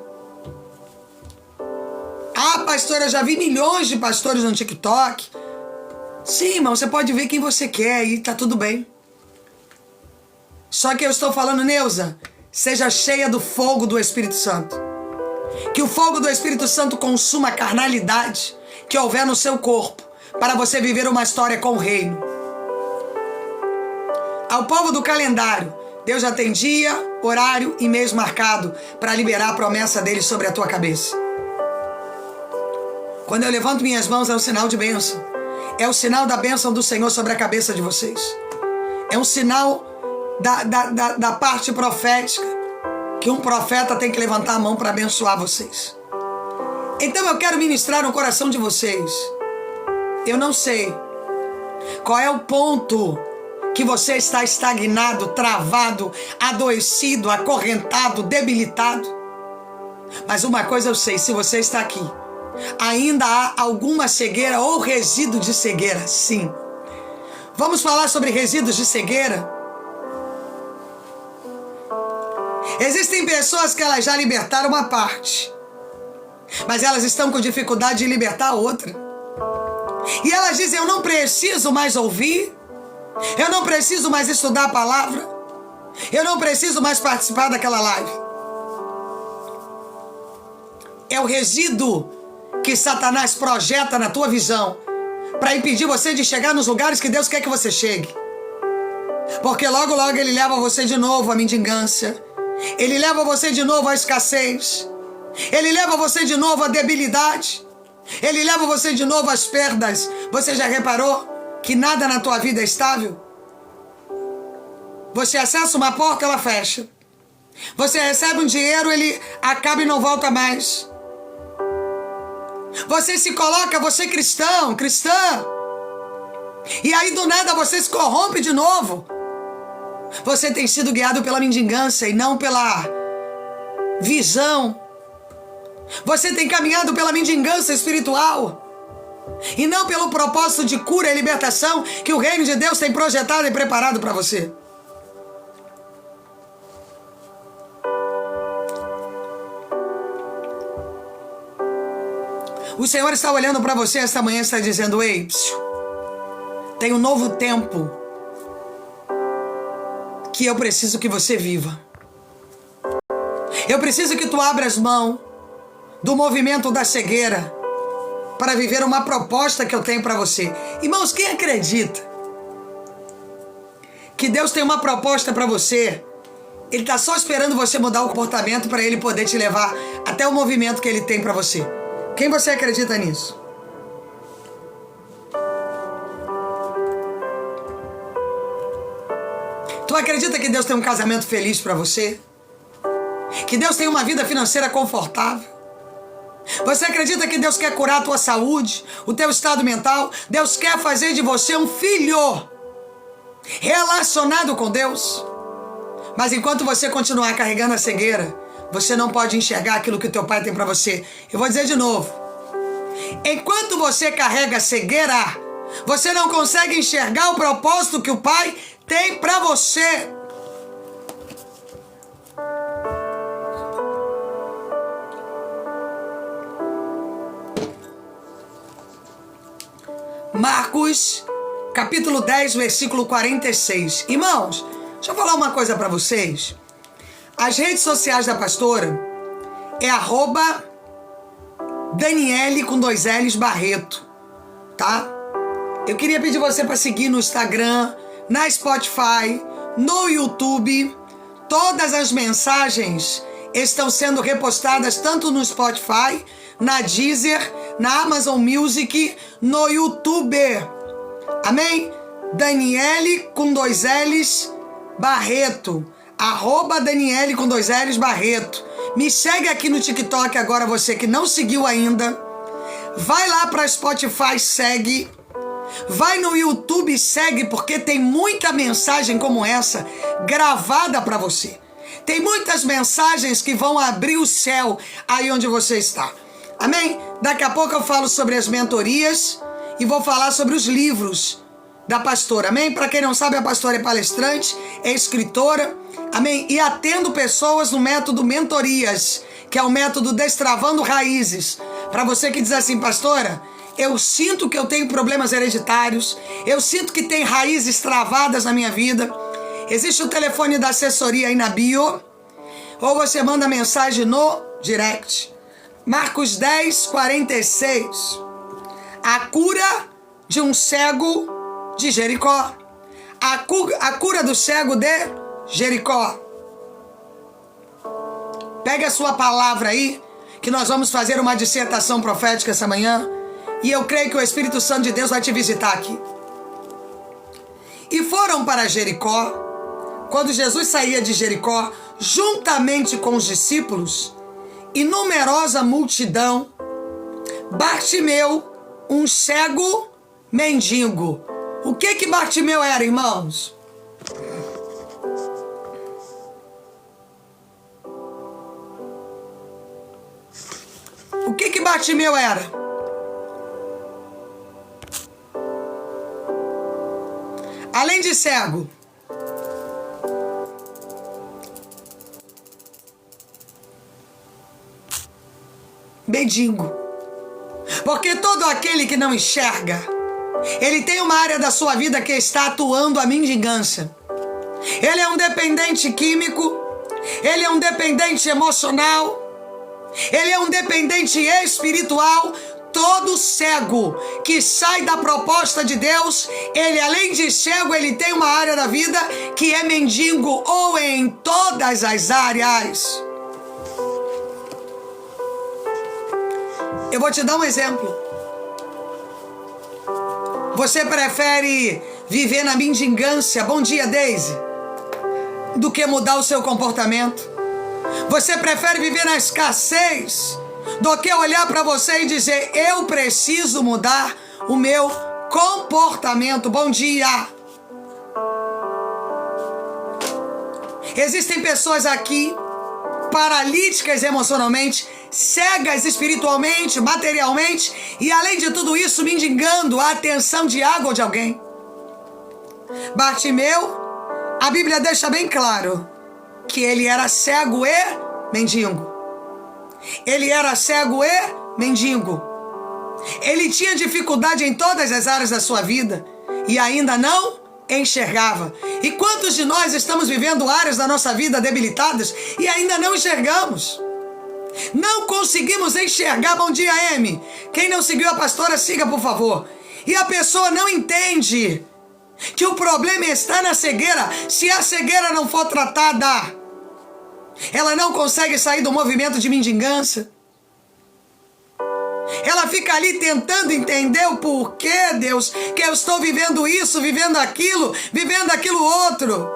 Speaker 1: Ah, pastora, eu já vi milhões de pastores no TikTok. Sim, irmão, você pode ver quem você quer e tá tudo bem. Só que eu estou falando, Neuza, seja cheia do fogo do Espírito Santo. Que o fogo do Espírito Santo consuma a carnalidade que houver no seu corpo, para você viver uma história com o reino. Ao povo do calendário, Deus já tem dia, horário e mês marcado para liberar a promessa dele sobre a tua cabeça. Quando eu levanto minhas mãos, é um sinal de bênção. É o sinal da bênção do Senhor sobre a cabeça de vocês. É um sinal da parte profética, que um profeta tem que levantar a mão para abençoar vocês. Então eu quero ministrar no coração de vocês. Eu não sei qual é o ponto que você está estagnado, travado, adoecido, acorrentado, debilitado. Mas uma coisa eu sei: se você está aqui, ainda há alguma cegueira ou resíduo de cegueira. Sim. Vamos falar sobre resíduos de cegueira? Existem pessoas que elas já libertaram uma parte, mas elas estão com dificuldade de libertar a outra. E elas dizem: eu não preciso mais ouvir, eu não preciso mais estudar a palavra, eu não preciso mais participar daquela live. é o resíduo que Satanás projeta na tua visão para impedir você de chegar nos lugares que Deus quer que você chegue. Porque logo, logo ele leva você de novo à mendigância. Ele leva você de novo à escassez. Ele leva você de novo à debilidade. Ele leva você de novo às perdas. Você já reparou que nada na tua vida é estável? Você acessa uma porta, ela fecha. Você recebe um dinheiro, ele acaba e não volta mais. Você se coloca, você é cristão, cristã. E aí do nada você se corrompe de novo. Você tem sido guiado pela mendigância e não pela visão. Você tem caminhado pela mendigância espiritual e não pelo propósito de cura e libertação que o reino de Deus tem projetado e preparado para você. O Senhor está olhando para você esta manhã e está dizendo: ei, tem um novo tempo que eu preciso que você viva. Eu preciso que tu abras mão do movimento da cegueira para viver uma proposta que eu tenho para você. Irmãos, quem acredita que Deus tem uma proposta para você? Ele está só esperando você mudar o comportamento para ele poder te levar até o movimento que ele tem para você. Quem você acredita nisso? Tu acredita que Deus tem um casamento feliz para você? Que Deus tem uma vida financeira confortável? Você acredita que Deus quer curar a tua saúde, o teu estado mental? Deus quer fazer de você um filho relacionado com Deus? Mas enquanto você continuar carregando a cegueira, você não pode enxergar aquilo que o teu pai tem para você. Eu vou dizer de novo. Enquanto você carrega a cegueira, você não consegue enxergar o propósito que o pai tem para você. Marcos, capítulo 10, versículo 46. Irmãos, deixa eu falar uma coisa para vocês. As redes sociais da pastora é @Daniele com 2 L's Barreto, tá? Eu queria pedir você para seguir no Instagram, na Spotify, no YouTube. Todas as mensagens estão sendo repostadas tanto no Spotify, na Deezer, na Amazon Music, no YouTube. Amém? Daniele com 2 L's Barreto. @Daniele com 2 L's Barreto. Me segue aqui no TikTok agora, você que não seguiu ainda. Vai lá para Spotify, segue. Vai no YouTube, segue, porque tem muita mensagem como essa gravada para você. Tem muitas mensagens que vão abrir o céu aí onde você está. Amém? Daqui a pouco eu falo sobre as mentorias e vou falar sobre os livros da pastora. Amém? Para quem não sabe, a pastora é palestrante, é escritora. Amém? E atendo pessoas no método Mentorias, que é o método Destravando Raízes. Para você que diz assim: pastora, eu sinto que eu tenho problemas hereditários, eu sinto que tem raízes travadas na minha vida. Existe o telefone da assessoria aí na bio, ou você manda mensagem no direct. Marcos 10, 46. A cura de um cego de Jericó. A cura do cego de Jericó. Pega a sua palavra aí, que nós vamos fazer uma dissertação profética essa manhã. E eu creio que o Espírito Santo de Deus vai te visitar aqui. E foram para Jericó. Quando Jesus saía de Jericó, juntamente com os discípulos e numerosa multidão, Bartimeu, um cego mendigo. O que Bartimeu era, irmãos? O que Bartimeu era? Além de cego, mendigo. Porque todo aquele que não enxerga, ele tem uma área da sua vida que está atuando a mendigância. Ele é um dependente químico, ele é um dependente emocional, Ele é um dependente espiritual, todo cego, que sai da proposta de Deus. Ele, além de cego, ele tem uma área da vida que é mendigo, ou em todas as áreas. Eu vou te dar um exemplo. Você prefere viver na mendigância, bom dia, Deise, do que mudar o seu comportamento? Você prefere viver na escassez do que olhar para você e dizer: eu preciso mudar o meu comportamento? Bom dia. Existem pessoas aqui paralíticas emocionalmente, cegas espiritualmente, materialmente, e além de tudo isso, mendigando a atenção de água de alguém. Bartimeu, a Bíblia deixa bem claro que ele era cego e mendigo. Ele era cego e mendigo. Ele tinha dificuldade em todas as áreas da sua vida e ainda não enxergava. E quantos de nós estamos vivendo áreas da nossa vida debilitadas e ainda não enxergamos? Não conseguimos enxergar. Bom dia, M. Quem não seguiu a pastora, siga, por favor. E a pessoa não entende que o problema está na cegueira. Se a cegueira não for tratada, ela não consegue sair do movimento de mendigância. Ela fica ali tentando entender o porquê, Deus, que eu estou vivendo isso, vivendo aquilo outro.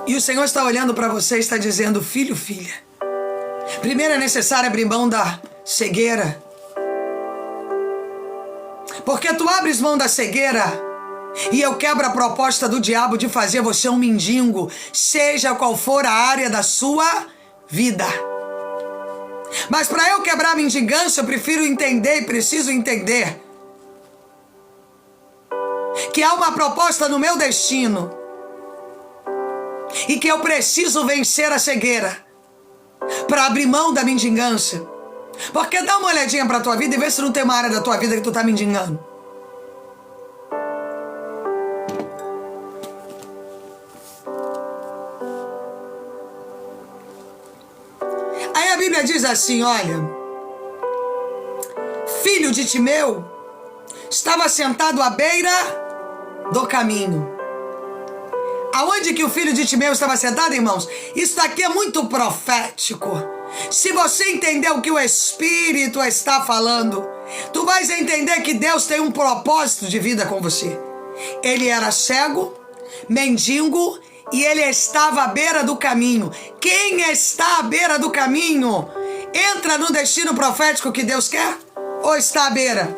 Speaker 1: E o Senhor está olhando para você e está dizendo: filho, filha, primeiro é necessário abrir mão da cegueira. Porque tu abres mão da cegueira e eu quebro a proposta do diabo de fazer você um mendigo, seja qual for a área da sua vida. Mas para eu quebrar a mendigância, eu prefiro entender e preciso entender que há uma proposta no meu destino e que eu preciso vencer a cegueira para abrir mão da mendigância. Porque dá uma olhadinha para a tua vida e vê se não tem uma área da tua vida que tu está mendigando. Aí a Bíblia diz assim, olha: filho de Timeu estava sentado à beira do caminho. Aonde que o filho de Timeu estava sentado, irmãos? Isso aqui é muito profético. Se você entender o que o Espírito está falando, tu vais entender que Deus tem um propósito de vida com você. Ele era cego, mendigo, e ele estava à beira do caminho. Quem está à beira do caminho entra no destino profético que Deus quer? Ou está à beira?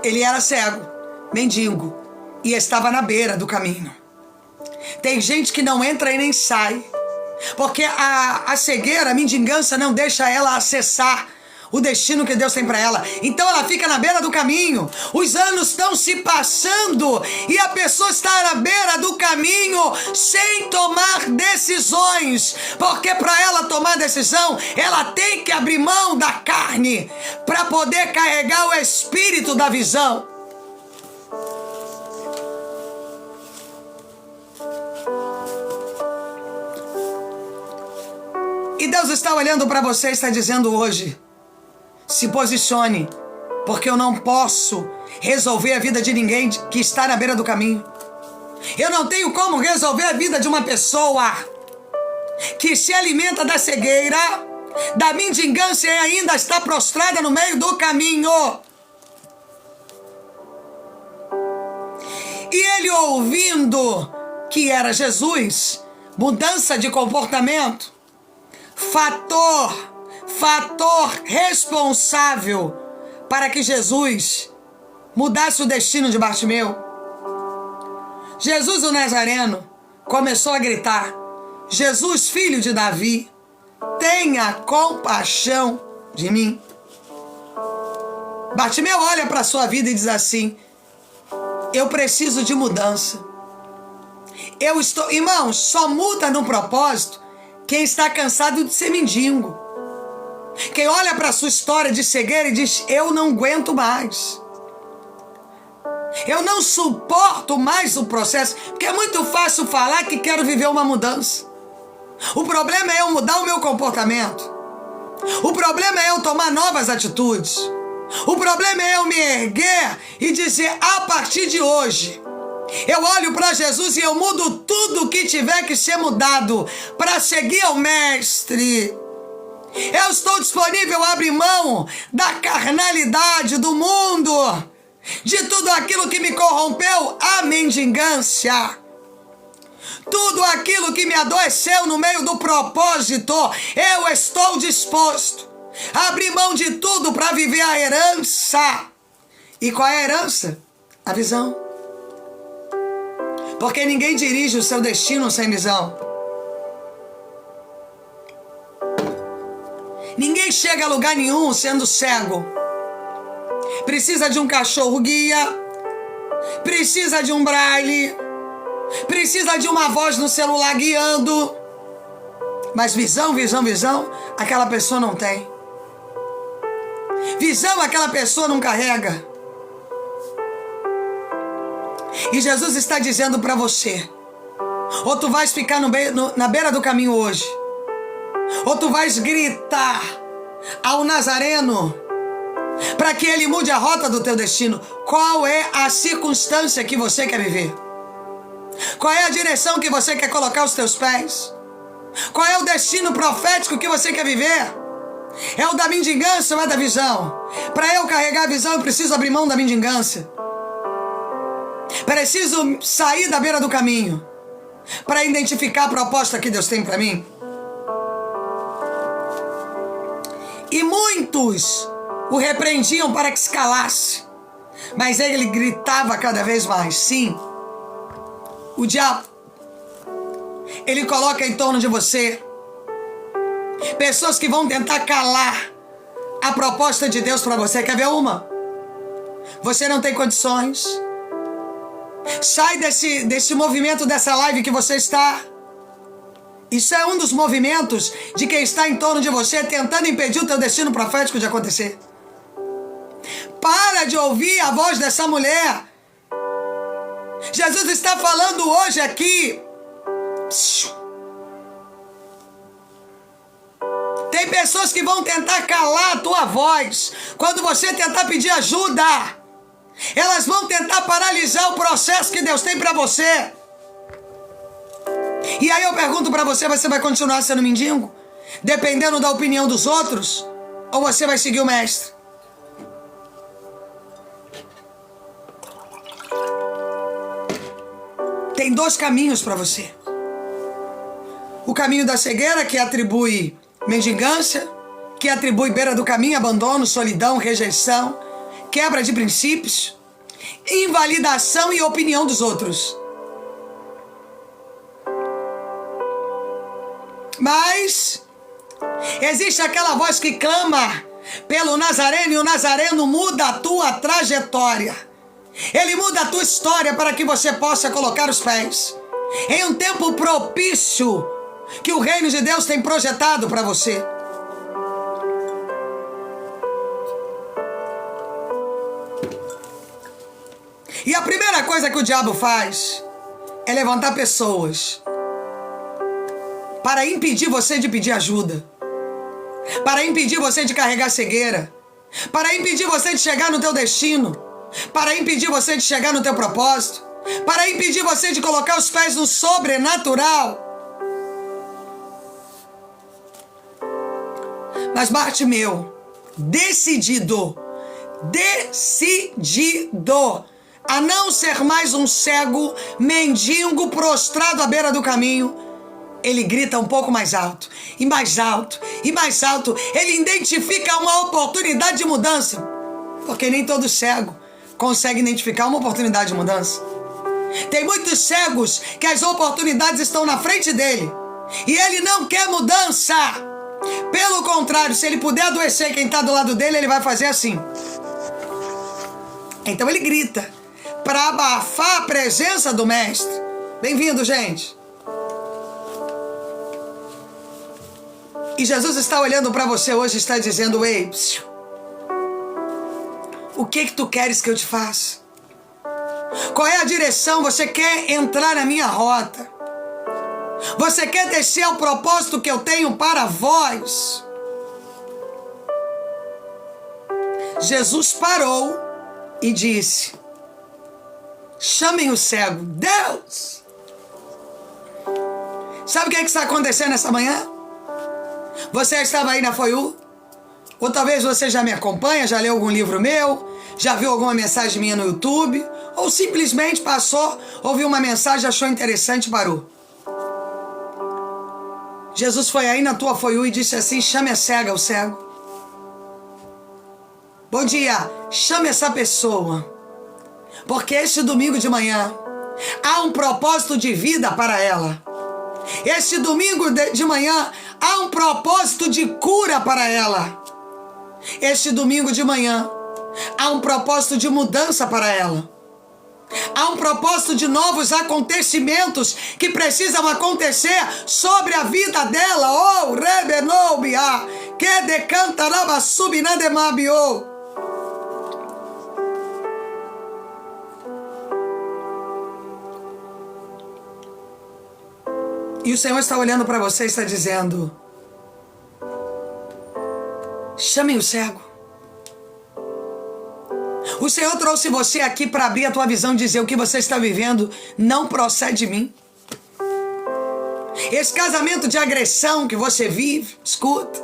Speaker 1: Ele era cego, mendigo, e estava na beira do caminho. Tem gente que não entra e nem sai, porque a cegueira, a mendigância não deixa ela acessar o destino que Deus tem para ela. Então ela fica na beira do caminho. Os anos estão se passando e a pessoa está na beira do caminho sem tomar decisões. Porque para ela tomar decisão, ela tem que abrir mão da carne para poder carregar o espírito da visão. E Deus está olhando para você e está dizendo hoje: se posicione, porque eu não posso resolver a vida de ninguém que está na beira do caminho. Eu não tenho como resolver a vida de uma pessoa que se alimenta da cegueira, da mendigância e ainda está prostrada no meio do caminho. E ele, ouvindo que era Jesus, mudança de comportamento, fator responsável para que Jesus mudasse o destino de Bartimeu. Jesus o Nazareno começou a gritar: Jesus, filho de Davi, tenha compaixão de mim. Bartimeu olha para a sua vida e diz assim: eu preciso de mudança. Irmãos, só muda no propósito quem está cansado de ser mendigo. Quem olha para a sua história de cegueira e diz: eu não aguento mais. Eu não suporto mais o processo, porque é muito fácil falar que quero viver uma mudança. O problema é eu mudar o meu comportamento. O problema é eu tomar novas atitudes. O problema é eu me erguer e dizer: a partir de hoje, eu olho para Jesus e eu mudo tudo que tiver que ser mudado para seguir ao Mestre. Eu estou disponível a abrir mão da carnalidade do mundo, de tudo aquilo que me corrompeu, a mendigância. Tudo aquilo que me adoeceu no meio do propósito, eu estou disposto a abrir mão de tudo para viver a herança. E qual é a herança? A visão. Porque ninguém dirige o seu destino sem visão. Ninguém chega a lugar nenhum sendo cego. Precisa de um cachorro guia, precisa de um braille, precisa de uma voz no celular guiando. Mas visão, aquela pessoa não tem. Visão aquela pessoa não carrega. E Jesus está dizendo para você: ou tu vais ficar na beira do caminho hoje, ou tu vais gritar ao Nazareno para que ele mude a rota do teu destino. Qual é a circunstância que você quer viver? Qual é a direção que você quer colocar os teus pés? Qual é o destino profético que você quer viver? É o da mendigância ou é da visão? Para eu carregar a visão, eu preciso abrir mão da mendigância. Preciso sair da beira do caminho para identificar a proposta que Deus tem para mim. E muitos o repreendiam para que se calasse, mas ele gritava cada vez mais. Sim, o diabo, ele coloca em torno de você pessoas que vão tentar calar a proposta de Deus para você. Quer ver uma? Você não tem condições. Sai desse movimento, dessa live que você está. Isso é um dos movimentos de quem está em torno de você, tentando impedir o teu destino profético de acontecer. Para de ouvir a voz dessa mulher. Jesus está falando hoje aqui. Tem pessoas que vão tentar calar a tua voz quando você tentar pedir ajuda. Elas vão tentar paralisar o processo que Deus tem para você. E aí eu pergunto para você: você vai continuar sendo mendigo, dependendo da opinião dos outros, ou você vai seguir o Mestre? Tem dois caminhos para você. O caminho da cegueira, que atribui mendigância, que atribui beira do caminho, abandono, solidão, rejeição, quebra de princípios, invalidação e opinião dos outros. Mas existe aquela voz que clama pelo Nazareno, e o Nazareno muda a tua trajetória. Ele muda a tua história para que você possa colocar os pés em um tempo propício que o reino de Deus tem projetado para você. E a primeira coisa que o diabo faz é levantar pessoas para impedir você de pedir ajuda, para impedir você de carregar cegueira, para impedir você de chegar no teu destino, para impedir você de chegar no teu propósito, para impedir você de colocar os pés no sobrenatural. Mas Bartimeu, decidido a não ser mais um cego, mendigo, prostrado à beira do caminho, ele grita um pouco mais alto, e mais alto, e mais alto. Ele identifica uma oportunidade de mudança, porque nem todo cego consegue identificar uma oportunidade de mudança. Tem muitos cegos que as oportunidades estão na frente dele, e ele não quer mudança. Pelo contrário, se ele puder adoecer quem está do lado dele, ele vai fazer assim. Então ele grita para abafar a presença do Mestre. Bem-vindo, gente. E Jesus está olhando para você hoje e está dizendo: ei, psiu, o que tu queres que eu te faça? Qual é a direção? Você quer entrar na minha rota? Você quer descer ao propósito que eu tenho para vós? Jesus parou e disse: chamem o cego. Deus! Sabe o que está acontecendo nessa manhã? Você estava aí na FOIU? Ou talvez você já me acompanha, já leu algum livro meu, já viu alguma mensagem minha no YouTube, ou simplesmente passou, ouviu uma mensagem, achou interessante e parou. Jesus foi aí na tua FOIU e disse assim: chame a cega, o cego. Bom dia, chame essa pessoa, porque este domingo de manhã há um propósito de vida para ela. Este domingo de manhã há um propósito de cura para ela. Este domingo de manhã há um propósito de mudança para ela. Há um propósito de novos acontecimentos que precisam acontecer sobre a vida dela. Oh, rebenobia, que decantaraba subinademabio. E o Senhor está olhando para você e está dizendo: chamem o cego. O Senhor trouxe você aqui para abrir a tua visão e dizer: o que você está vivendo não procede de mim. Esse casamento de agressão que você vive, escuta.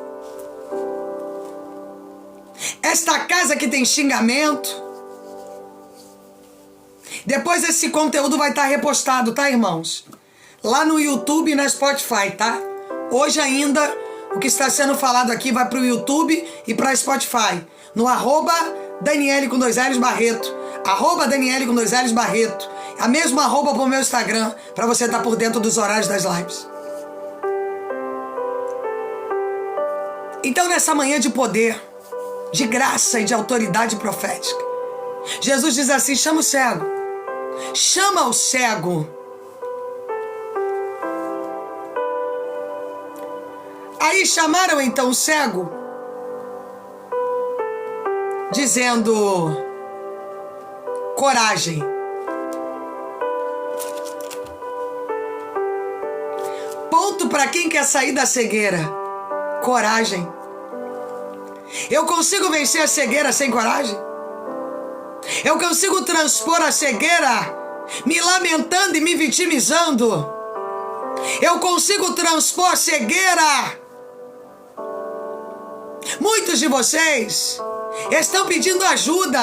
Speaker 1: Esta casa que tem xingamento. Depois esse conteúdo vai estar repostado, tá, irmãos? Lá no YouTube e na Spotify, tá? Hoje ainda o que está sendo falado aqui vai para o YouTube e para Spotify. No @Daniele com 2 L's Barreto. @Daniele com 2 L's Barreto. A mesma @ pro meu Instagram, para você estar por dentro dos horários das lives. Então, nessa manhã de poder, de graça e de autoridade profética, Jesus diz assim: chama o cego. Chama o cego. Aí chamaram então o cego, dizendo: coragem. Ponto para quem quer sair da cegueira: coragem. Eu consigo vencer a cegueira sem coragem? Eu consigo transpor a cegueira me lamentando e me vitimizando? Eu consigo transpor a cegueira? Muitos de vocês estão pedindo ajuda,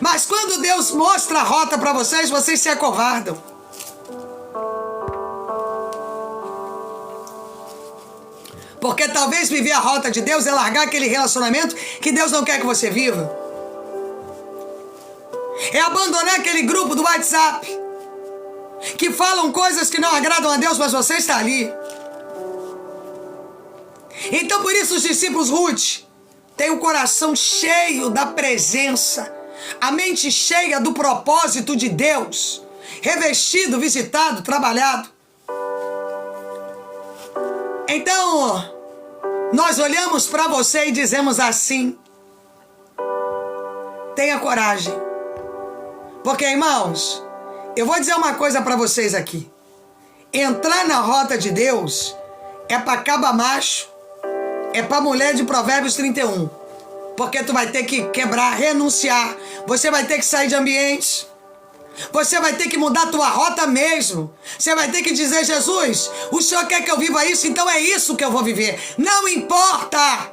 Speaker 1: mas quando Deus mostra a rota para vocês, vocês se acovardam. Porque talvez viver a rota de Deus é largar aquele relacionamento que Deus não quer que você viva. É abandonar aquele grupo do WhatsApp que falam coisas que não agradam a Deus, mas você está ali. Então por isso os discípulos Ruth têm o coração cheio da presença, a mente cheia do propósito de Deus, revestido, visitado, trabalhado. Então nós olhamos para você e dizemos assim: tenha coragem. Porque, irmãos, eu vou dizer uma coisa para vocês aqui: entrar na rota de Deus é para caba macho, é para mulher de Provérbios 31. Porque tu vai ter que quebrar, renunciar. Você vai ter que sair de ambientes. Você vai ter que mudar a tua rota mesmo. Você vai ter que dizer: Jesus, o Senhor quer que eu viva isso, então é isso que eu vou viver. Não importa.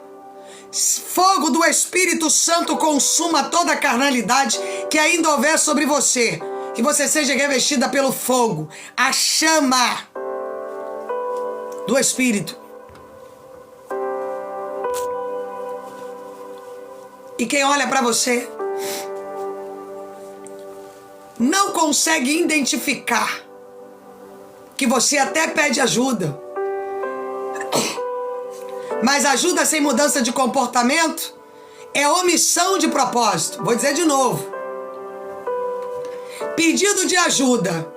Speaker 1: Fogo do Espírito Santo consuma toda a carnalidade que ainda houver sobre você. Que você seja revestida pelo fogo, a chama do Espírito. E quem olha para você não consegue identificar que você até pede ajuda, mas ajuda sem mudança de comportamento é omissão de propósito. Vou dizer de novo: pedido de ajuda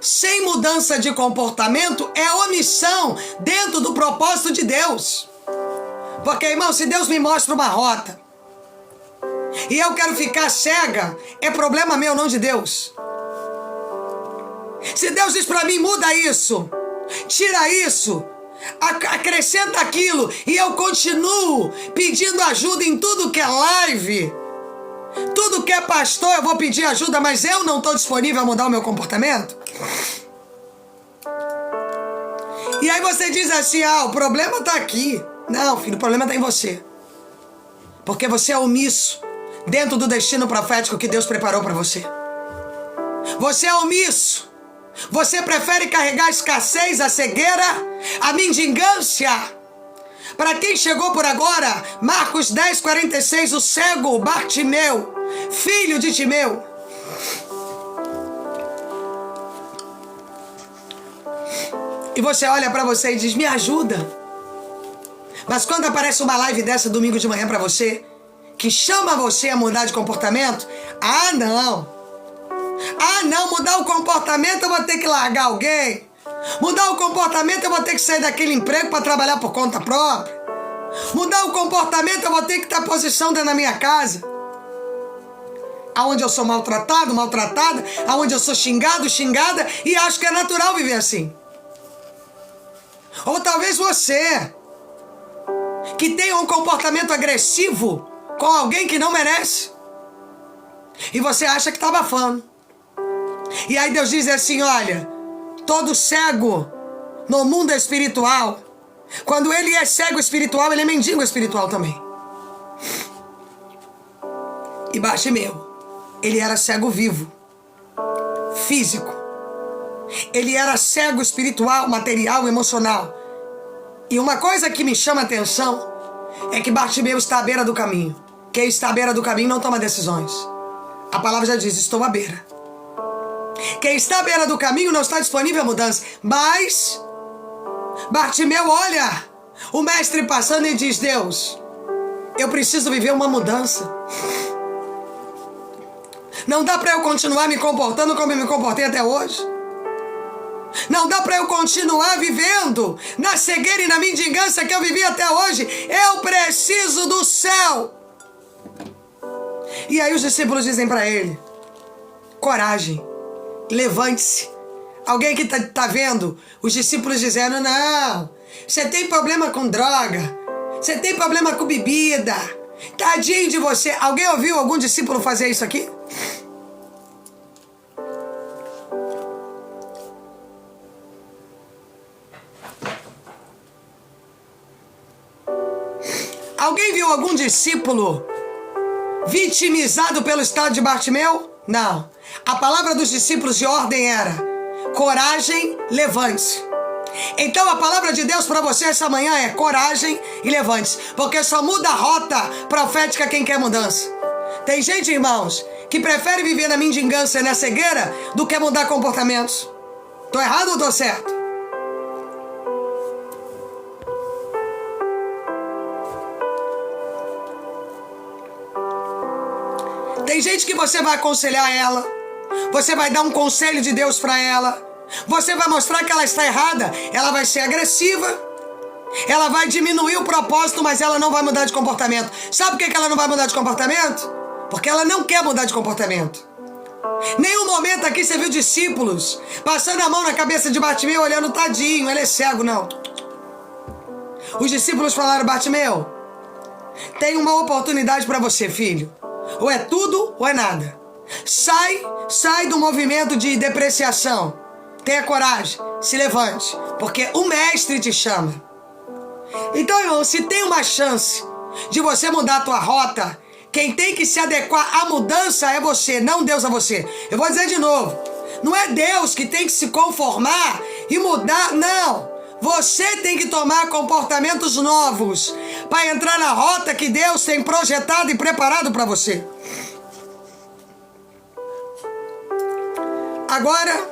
Speaker 1: sem mudança de comportamento é omissão dentro do propósito de Deus. Porque, irmão, se Deus me mostra uma rota e eu quero ficar cega, é problema meu, não de Deus. Se Deus diz para mim, muda isso, tira isso, acrescenta aquilo, e eu continuo pedindo ajuda em tudo que é live, tudo que é pastor, eu vou pedir ajuda, mas eu não estou disponível a mudar o meu comportamento. E aí você diz assim, o problema está aqui. Não, filho, o problema está em você. Porque você é omisso dentro do destino profético que Deus preparou para você. Você é omisso. Você prefere carregar a escassez, a cegueira, a mendigância. Para quem chegou por agora, Marcos 10:46, o cego Bartimeu, filho de Timeu. E você olha para você e diz, me ajuda. Mas quando aparece uma live dessa domingo de manhã para você, que chama você a mudar de comportamento, não, mudar o comportamento eu vou ter que largar alguém. Mudar o comportamento eu vou ter que sair daquele emprego para trabalhar por conta própria. Mudar o comportamento eu vou ter que ter posição dentro da minha casa. Aonde eu sou maltratado, maltratada, aonde eu sou xingado, xingada, e acho que é natural viver assim. Ou talvez você, que tenha um comportamento agressivo com alguém que não merece, e você acha que está abafando. E aí Deus diz assim, olha, todo cego no mundo espiritual, quando ele é cego espiritual, ele é mendigo espiritual também. E Bartimeu, ele era cego vivo, físico. Ele era cego espiritual, material, emocional. E uma coisa que me chama a atenção é que Bartimeu está à beira do caminho. Quem está à beira do caminho não toma decisões. A palavra já diz, estou à beira. Quem está à beira do caminho não está disponível a mudança. Mas Bartimeu olha o mestre passando e diz, Deus, eu preciso viver uma mudança. Não dá para eu continuar me comportando como eu me comportei até hoje. Não dá para eu continuar vivendo na cegueira e na mendigância que eu vivi até hoje. Eu preciso do céu. E aí os discípulos dizem para ele, coragem, levante-se. Alguém que tá vendo os discípulos dizendo, não, você tem problema com droga, você tem problema com bebida, tadinho de você. Alguém ouviu algum discípulo fazer isso aqui? Alguém viu algum discípulo vitimizado pelo estado de Bartimeu? Não. A palavra dos discípulos de ordem era, coragem, levante-se. Então a palavra de Deus para você essa manhã é coragem e levante-se. Porque só muda a rota profética quem quer mudança. Tem gente, irmãos, que prefere viver na mendigância e na cegueira do que mudar comportamentos. Tô errado ou tô certo? Tem gente que você vai aconselhar ela, você vai dar um conselho de Deus para ela, você vai mostrar que ela está errada, ela vai ser agressiva, ela vai diminuir o propósito, mas ela não vai mudar de comportamento. Sabe por que ela não vai mudar de comportamento? Porque ela não quer mudar de comportamento. Nenhum momento aqui você viu discípulos passando a mão na cabeça de Bartimeu, olhando, tadinho, ele é cego, não. Os discípulos falaram, Bartimeu, tem uma oportunidade para você, filho. Ou é tudo ou é nada. Sai do movimento de depreciação. Tenha coragem, se levante, porque o mestre te chama. Então, irmão, se tem uma chance de você mudar a tua rota, quem tem que se adequar à mudança é você, não Deus a você. Eu vou dizer de novo, não é Deus que tem que se conformar e mudar, não. Você tem que tomar comportamentos novos para entrar na rota que Deus tem projetado e preparado para você. Agora,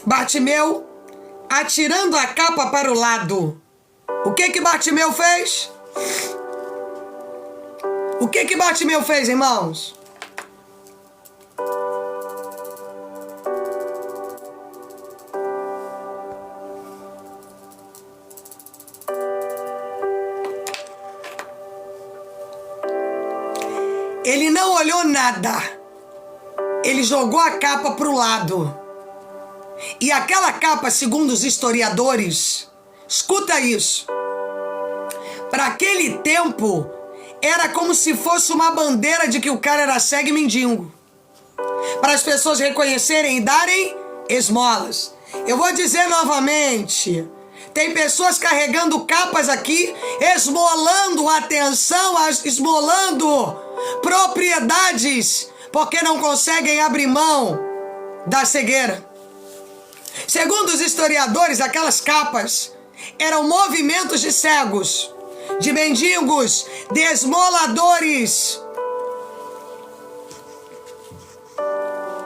Speaker 1: Bartimeu, atirando a capa para o lado. O que Bartimeu fez? O que Bartimeu fez, irmãos? Ele não olhou nada. Ele jogou a capa para o lado. E aquela capa, segundo os historiadores, escuta isso, para aquele tempo, era como se fosse uma bandeira de que o cara era cego e mendigo. Para as pessoas reconhecerem e darem esmolas. Eu vou dizer novamente, tem pessoas carregando capas aqui, esmolando atenção, esmolando propriedades, porque não conseguem abrir mão da cegueira. Segundo os historiadores, aquelas capas eram movimentos de cegos, de mendigos, de esmoladores.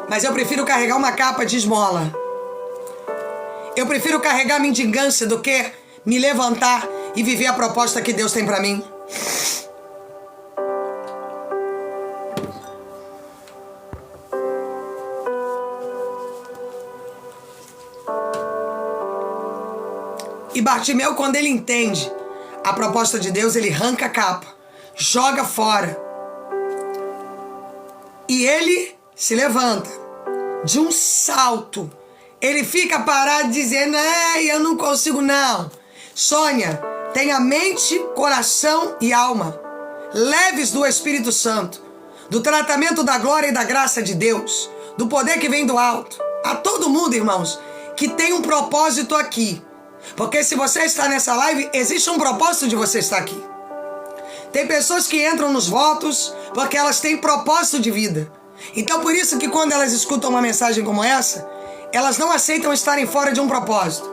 Speaker 1: Mas eu prefiro carregar uma capa de esmola. Eu prefiro carregar mendigância do que me levantar e viver a proposta que Deus tem para mim. E Bartimeu, quando ele entende a proposta de Deus, ele arranca a capa, joga fora. E ele se levanta de um salto. Ele fica parado dizendo, eu não consigo não. Sônia, tenha mente, coração e alma leves do Espírito Santo, do tratamento da glória e da graça de Deus, do poder que vem do alto. A todo mundo, irmãos, que tem um propósito aqui. Porque se você está nessa live, existe um propósito de você estar aqui. Tem pessoas que entram nos votos porque elas têm propósito de vida. Então por isso que quando elas escutam uma mensagem como essa, elas não aceitam estarem fora de um propósito.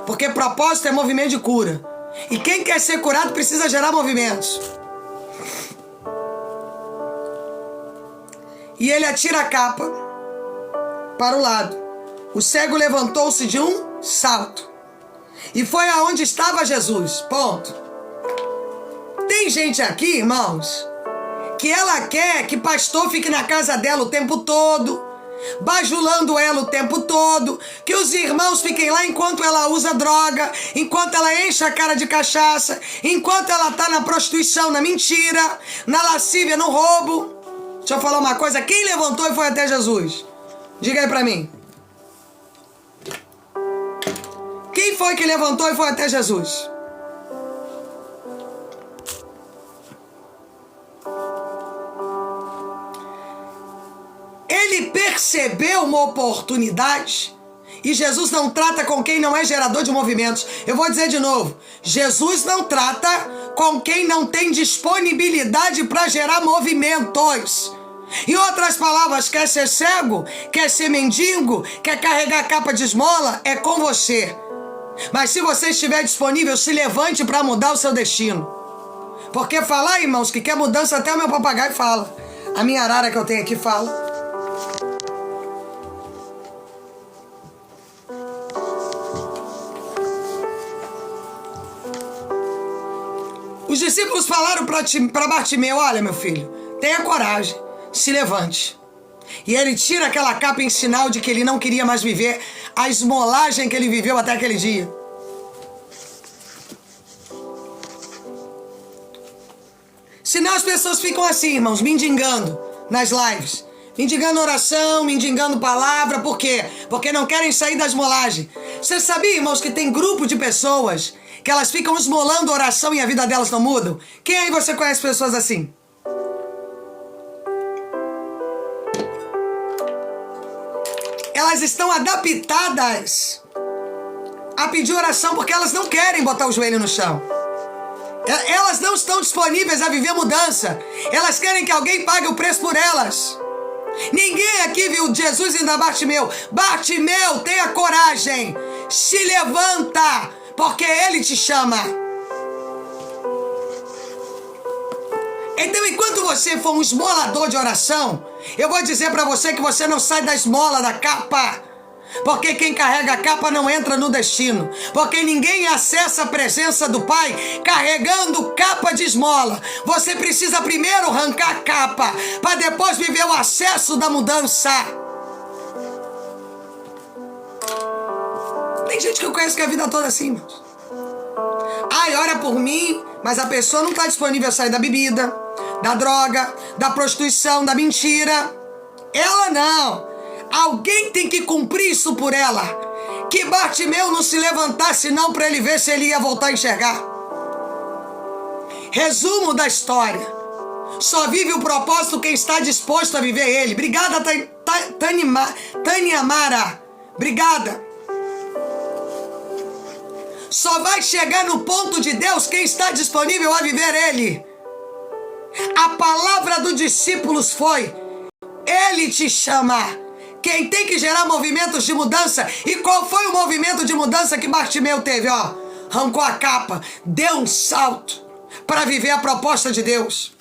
Speaker 1: Porque propósito é movimento de cura. E quem quer ser curado precisa gerar movimentos. E ele atira a capa para o lado. O cego levantou-se de um salto. E foi aonde estava Jesus. Ponto. Tem gente aqui, irmãos, que ela quer que pastor fique na casa dela o tempo todo, bajulando ela o tempo todo, que os irmãos fiquem lá enquanto ela usa droga, enquanto ela enche a cara de cachaça, enquanto ela está na prostituição, na mentira, na lascívia, no roubo. Deixa eu falar uma coisa. Quem levantou e foi até Jesus? Diga aí pra mim. Quem foi que levantou e foi até Jesus? Ele percebeu uma oportunidade e Jesus não trata com quem não é gerador de movimentos. Eu vou dizer de novo. Jesus não trata com quem não tem disponibilidade para gerar movimentos. Em outras palavras, quer ser cego, quer ser mendigo, quer carregar capa de esmola, é com você. Mas se você estiver disponível, se levante para mudar o seu destino. Porque falar, irmãos, que quer mudança, até o meu papagaio fala. A minha arara que eu tenho aqui fala. Os discípulos falaram para Bartimeu, olha meu filho, tenha coragem, se levante. E ele tira aquela capa em sinal de que ele não queria mais viver a esmolagem que ele viveu até aquele dia. Senão as pessoas ficam assim, irmãos, mendigando nas lives. Mendigando oração, mendigando palavra. Por quê? Porque não querem sair da esmolagem. Você sabia, irmãos, que tem grupo de pessoas que elas ficam esmolando oração e a vida delas não muda? Quem aí você conhece pessoas assim? Elas estão adaptadas a pedir oração porque elas não querem botar o joelho no chão. Elas não estão disponíveis a viver mudança. Elas querem que alguém pague o preço por elas. Ninguém aqui viu Jesus indo a Bartimeu. Bartimeu, tenha coragem. Se levanta, porque Ele te chama. Então, enquanto você for um esmolador de oração, eu vou dizer para você que você não sai da esmola, da capa. Porque quem carrega a capa não entra no destino. Porque ninguém acessa a presença do Pai carregando capa de esmola. Você precisa primeiro arrancar a capa, para depois viver o acesso da mudança. Tem gente que eu conheço que a vida toda assim, irmãos. Ai, ora por mim, mas a pessoa não está disponível a sair da bebida, da droga, da prostituição, da mentira. Ela não. Alguém tem que cumprir isso por ela. Que Bartimeu não se levantasse não para ele ver se ele ia voltar a enxergar. Resumo da história. Só vive o propósito quem está disposto a viver ele. Obrigada, Tânia Mara. Obrigada. Só vai chegar no ponto de Deus quem está disponível a viver ele. A palavra dos discípulos foi: ele te chama. Quem tem que gerar movimentos de mudança. E qual foi o movimento de mudança que Bartimeu teve? Arrancou a capa, deu um salto para viver a proposta de Deus.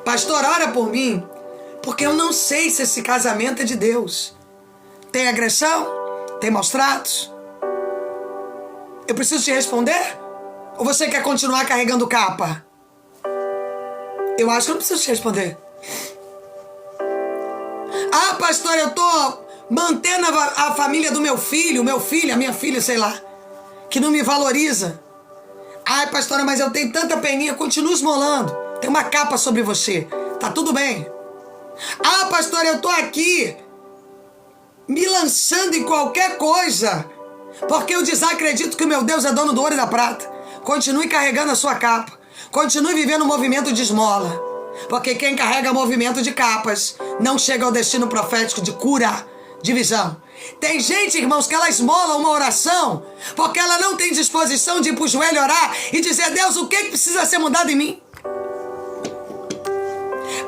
Speaker 1: Pastor, ora por mim, porque eu não sei se esse casamento é de Deus. Tem agressão? Tem maus tratos? Eu preciso te responder? Ou você quer continuar carregando capa? Eu acho que eu não preciso te responder. Ah, pastor, eu tô mantendo a família do meu filho, a minha filha, sei lá, que não me valoriza. Ai, pastora, mas eu tenho tanta peninha, continua esmolando. Tem uma capa sobre você, tá tudo bem. Ah, pastor, eu tô aqui me lançando em qualquer coisa, porque eu desacredito que o meu Deus é dono do ouro e da prata. Continue carregando a sua capa. Continue vivendo o movimento de esmola. Porque quem carrega movimento de capas não chega ao destino profético de cura, de visão. Tem gente, irmãos, que ela esmola uma oração porque ela não tem disposição de ir pro joelho orar e dizer: Deus, o que precisa ser mudado em mim?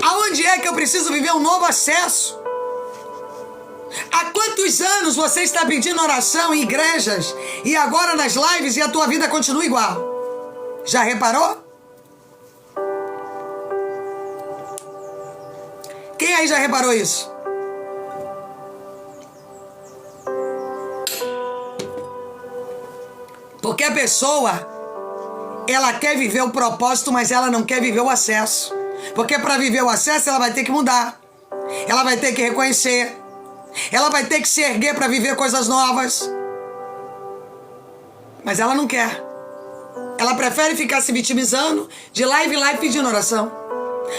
Speaker 1: Aonde é que eu preciso viver um novo acesso? Há quantos anos você está pedindo oração em igrejas e agora nas lives e a tua vida continua igual? Já reparou? Quem aí já reparou isso? Porque a pessoa, ela quer viver o propósito, mas ela não quer viver o acesso. Porque para viver o acesso, ela vai ter que mudar. Ela vai ter que reconhecer. Ela vai ter que se erguer para viver coisas novas. Mas ela não quer. Ela prefere ficar se vitimizando de live em live pedindo oração.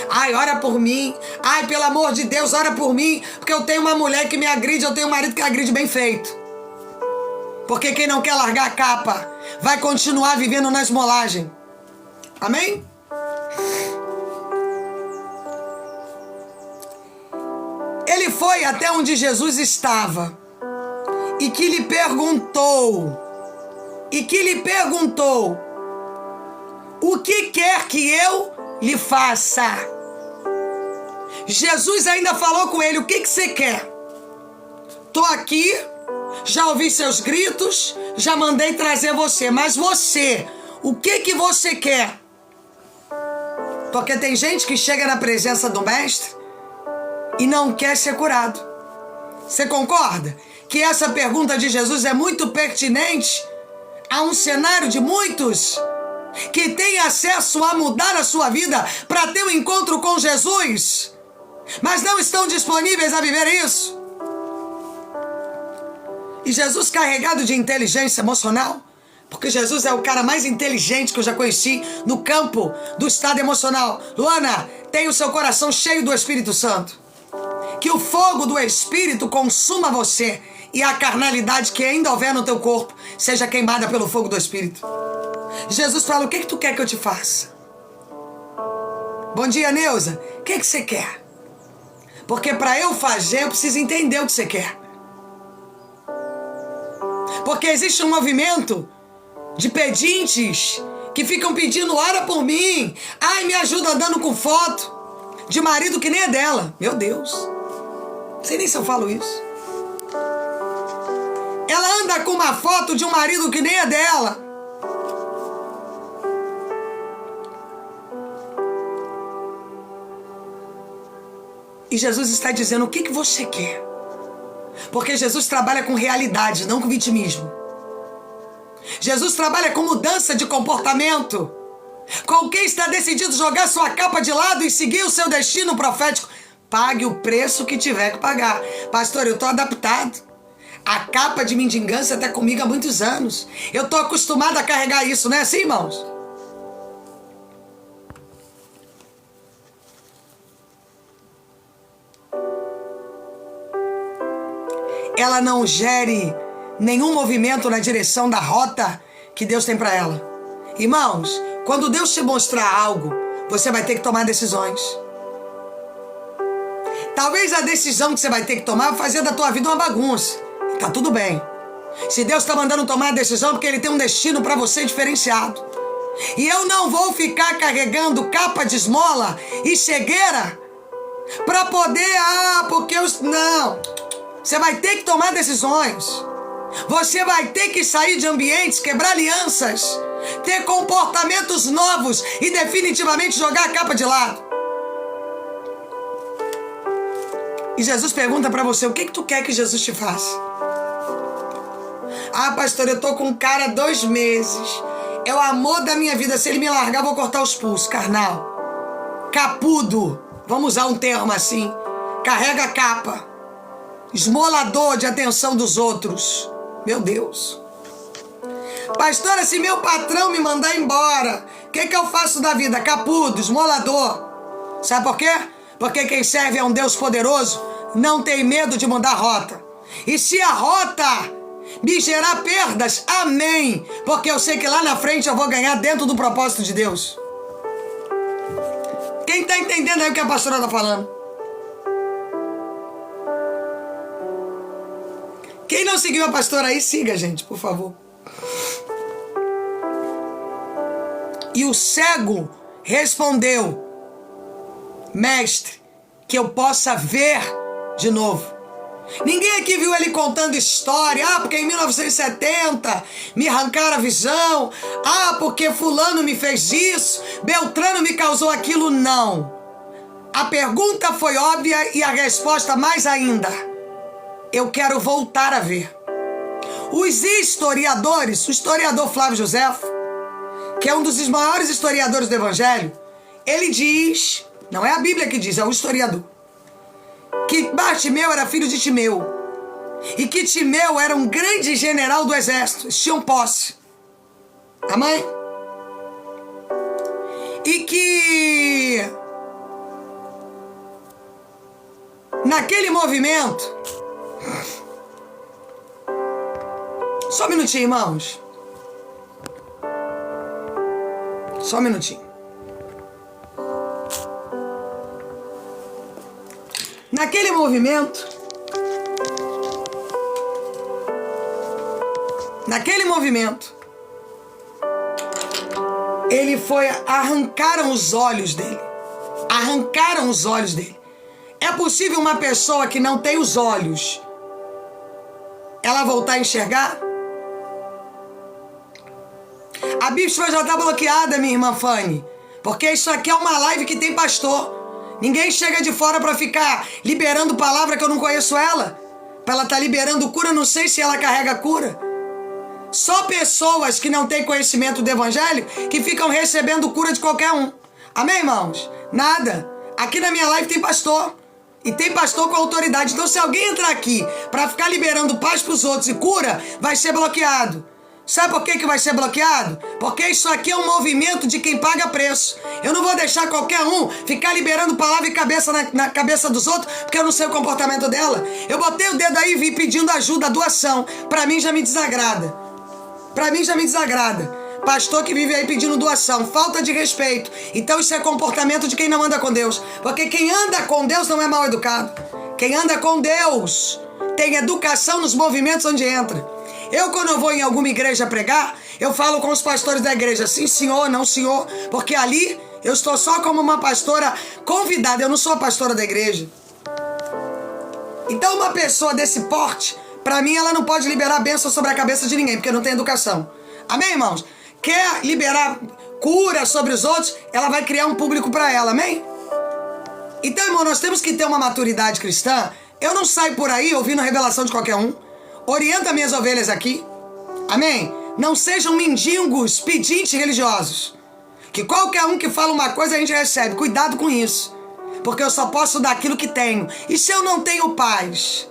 Speaker 1: Ai, ora por mim. Ai, pelo amor de Deus, ora por mim. Porque eu tenho uma mulher que me agride, eu tenho um marido que agride bem feito. Porque quem não quer largar a capa vai continuar vivendo na esmolagem. Amém? Ele foi até onde Jesus estava e que lhe perguntou, o que quer que eu lhe faça? Jesus ainda falou com ele: o que você quer? Tô aqui, já ouvi seus gritos, já mandei trazer você, mas você, o que você quer? Porque tem gente que chega na presença do mestre e não quer ser curado. Você concorda que essa pergunta de Jesus é muito pertinente a um cenário de muitos que têm acesso a mudar a sua vida para ter um encontro com Jesus, mas não estão disponíveis a viver isso? E Jesus, carregado de inteligência emocional, porque Jesus é o cara mais inteligente que eu já conheci no campo do estado emocional. Luana, tenha o seu coração cheio do Espírito Santo. Que o fogo do Espírito consuma você e a carnalidade que ainda houver no teu corpo seja queimada pelo fogo do Espírito. Jesus fala: o que tu quer que eu te faça? Bom dia, Neuza. O que você quer? Porque para eu fazer, eu preciso entender o que você quer. Porque existe um movimento de pedintes que ficam pedindo: ora por mim. Ai, me ajuda dando com foto de marido que nem é dela. Meu Deus. Não sei nem se eu falo isso. Ela anda com uma foto de um marido que nem é dela. E Jesus está dizendo: o que você quer? Porque Jesus trabalha com realidade, não com vitimismo. Jesus trabalha com mudança de comportamento. Com quem está decidido jogar sua capa de lado e seguir o seu destino profético. Pague o preço que tiver que pagar. Pastor, eu estou adaptado. A capa de mendigância está comigo há muitos anos. Eu estou acostumado a carregar isso, não é assim, irmãos? ela não gere nenhum movimento na direção da rota que Deus tem para ela. Irmãos, quando Deus te mostrar algo, você vai ter que tomar decisões. Talvez a decisão que você vai ter que tomar vai fazer da tua vida uma bagunça. Tá tudo bem. Se Deus está mandando tomar a decisão, é porque Ele tem um destino para você diferenciado. E eu não vou ficar carregando capa de esmola e cegueira para poder, porque eu... Não. Você vai ter que tomar decisões. Você vai ter que sair de ambientes, quebrar alianças, ter comportamentos novos e definitivamente jogar a capa de lado. E Jesus pergunta para você, o que tu quer que Jesus te faça? Pastor, eu tô com um cara há 2 meses. É o amor da minha vida. Se ele me largar, eu vou cortar os pulsos. Carnal. Capudo. Vamos usar um termo assim. Carrega a capa. Esmolador de atenção dos outros. Meu Deus. Pastora, se meu patrão me mandar embora, o que eu faço da vida? Capudo, esmolador. Sabe por quê? Porque quem serve é um Deus poderoso, não tem medo de mudar a rota. E se a rota me gerar perdas, amém. Porque eu sei que lá na frente eu vou ganhar dentro do propósito de Deus. Quem está entendendo aí o que a pastora está falando? Quem não seguiu a pastora aí, siga, gente, por favor. E o cego respondeu, mestre, que eu possa ver de novo. Ninguém aqui viu ele contando história. Porque em 1970 me arrancaram a visão. Porque fulano me fez isso, Beltrano me causou aquilo. Não. A pergunta foi óbvia e a resposta mais ainda. Eu quero voltar a ver. Os historiadores, o historiador Flávio Joséfo, que é um dos maiores historiadores do Evangelho, ele diz, não é a Bíblia que diz, é o historiador, que Bartimeu era filho de Timeu. E que Timeu era um grande general do exército. Eles tinham posse. Amém? E que naquele movimento... Só um minutinho, irmãos. Só um minutinho. Naquele movimento, ele foi, arrancaram os olhos dele. É possível uma pessoa que não tem os olhos, ela voltar a enxergar? A Bíblia já está bloqueada, minha irmã Fanny, porque isso aqui é uma live que tem pastor. Ninguém chega de fora para ficar liberando palavra que eu não conheço ela. Para ela estar liberando cura, não sei se ela carrega cura. Só pessoas que não têm conhecimento do Evangelho que ficam recebendo cura de qualquer um. Amém, irmãos? Nada. Aqui na minha live tem pastor. E tem pastor com autoridade. Então se alguém entrar aqui para ficar liberando paz para os outros e cura, vai ser bloqueado. Sabe por que vai ser bloqueado? Porque isso aqui é um movimento de quem paga preço. Eu não vou deixar qualquer um ficar liberando palavra e cabeça na cabeça dos outros, porque eu não sei o comportamento dela. Eu botei o dedo aí e vi pedindo ajuda, doação. Pra mim já me desagrada. Pastor que vive aí pedindo doação, falta de respeito. Então isso é comportamento de quem não anda com Deus. Porque quem anda com Deus não é mal educado. Quem anda com Deus tem educação nos movimentos onde entra. Quando eu vou em alguma igreja pregar, eu falo com os pastores da igreja, sim senhor, não senhor, porque ali eu estou só como uma pastora convidada, eu não sou a pastora da igreja. Então uma pessoa desse porte, para mim ela não pode liberar bênção sobre a cabeça de ninguém, porque não tem educação. Amém, irmãos? Quer liberar cura sobre os outros, ela vai criar um público para ela, amém? Então, irmão, nós temos que ter uma maturidade cristã. Eu não saio por aí ouvindo revelação de qualquer um. Orienta minhas ovelhas aqui. Amém? Não sejam mendigos, pedintes religiosos. Que qualquer um que fala uma coisa a gente recebe. Cuidado com isso. Porque eu só posso dar aquilo que tenho. E se eu não tenho paz?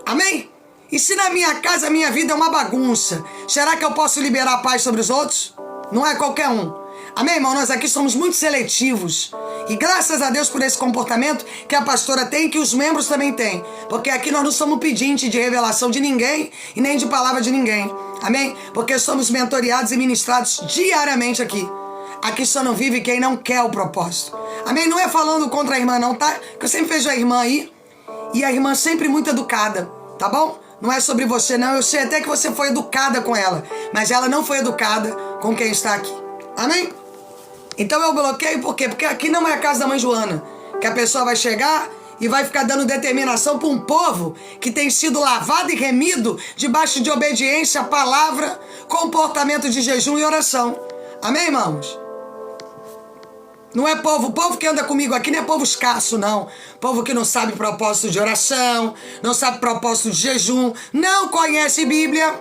Speaker 1: Amém? E se na minha casa a minha vida é uma bagunça? Será que eu posso liberar a paz sobre os outros? Não é qualquer um. Amém, irmão? Nós aqui somos muito seletivos. E graças a Deus por esse comportamento que a pastora tem e que os membros também têm. Porque aqui nós não somos pedintes de revelação de ninguém e nem de palavra de ninguém. Amém? Porque somos mentoriados e ministrados diariamente aqui. Aqui só não vive quem não quer o propósito. Amém? Não é falando contra a irmã não, tá? Que eu sempre vejo a irmã aí. E a irmã sempre muito educada, tá bom? Não é sobre você não. Eu sei até que você foi educada com ela. Mas ela não foi educada com quem está aqui. Amém? Então eu bloqueio por quê? Porque aqui não é a casa da mãe Joana. Que a pessoa vai chegar e vai ficar dando determinação para um povo que tem sido lavado e remido debaixo de obediência à palavra, comportamento de jejum e oração. Amém, irmãos? Não é povo, o povo que anda comigo aqui não é povo escasso, não. Povo que não sabe propósito de oração, não sabe propósito de jejum, não conhece Bíblia.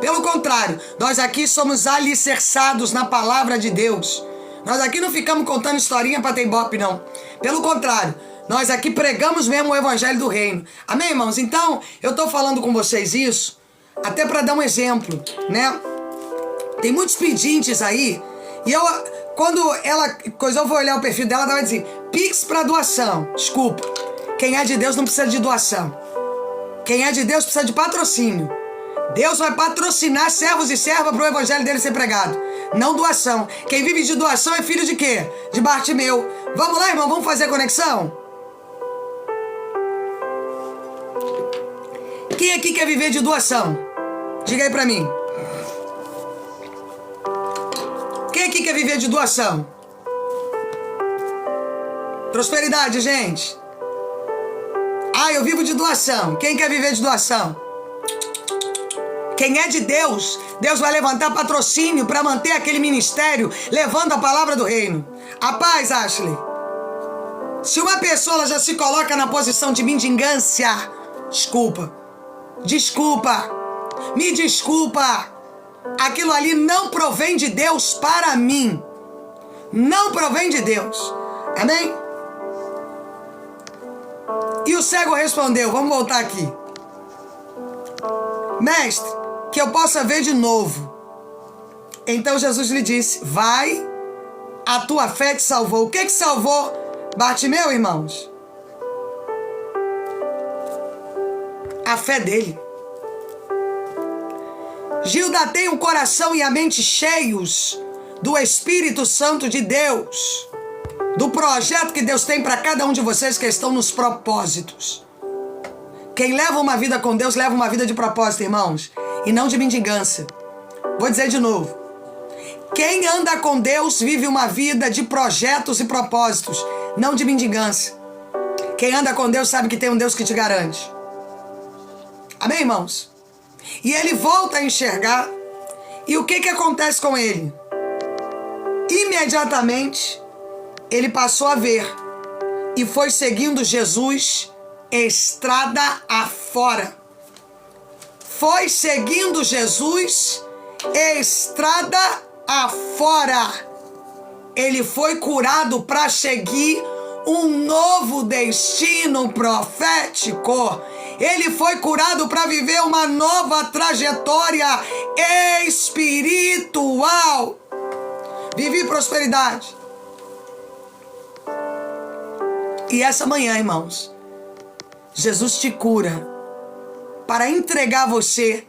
Speaker 1: Pelo contrário, nós aqui somos alicerçados na palavra de Deus. Nós aqui não ficamos contando historinha para ter ibope, não. Pelo contrário, nós aqui pregamos mesmo o evangelho do reino. Amém, irmãos? Então, eu tô falando com vocês isso, até para dar um exemplo, né? Tem muitos pedintes aí, e quando eu vou olhar o perfil dela, ela vai dizer, Pix para doação. Desculpa, quem é de Deus não precisa de doação. Quem é de Deus precisa de patrocínio. Deus vai patrocinar servos e servas para o evangelho dele ser pregado. Não doação. Quem vive de doação é filho de quê? De Bartimeu. Vamos lá, irmão, vamos fazer a conexão? Quem aqui quer viver de doação? Diga aí pra mim. Quem aqui quer viver de doação? Prosperidade, gente. Ah, eu vivo de doação. Quem quer viver de doação? Quem é de Deus, Deus vai levantar patrocínio para manter aquele ministério levando a palavra do reino. A paz, Ashley. Se uma pessoa ela já se coloca na posição de mendigância, me desculpa, aquilo ali não provém de Deus para mim. Não provém de Deus. Amém? E o cego respondeu, vamos voltar aqui. Mestre, que eu possa ver de novo. Então Jesus lhe disse, vai, a tua fé te salvou. O que salvou Bartimeu, irmãos? A fé dele. Gilda tem o coração e a mente cheios do Espírito Santo de Deus, do projeto que Deus tem para cada um de vocês que estão nos propósitos. Quem leva uma vida com Deus leva uma vida de propósito, irmãos, e não de mendigância. Vou dizer de novo. Quem anda com Deus vive uma vida de projetos e propósitos, não de mendigância. Quem anda com Deus sabe que tem um Deus que te garante. Amém, irmãos? E ele volta a enxergar. E o que acontece com ele? Imediatamente, ele passou a ver e foi seguindo Jesus estrada afora. Foi seguindo Jesus estrada afora. Ele foi curado para seguir um novo destino profético. Ele foi curado para viver uma nova trajetória espiritual. Vivi prosperidade. E essa manhã, irmãos, Jesus te cura para entregar a você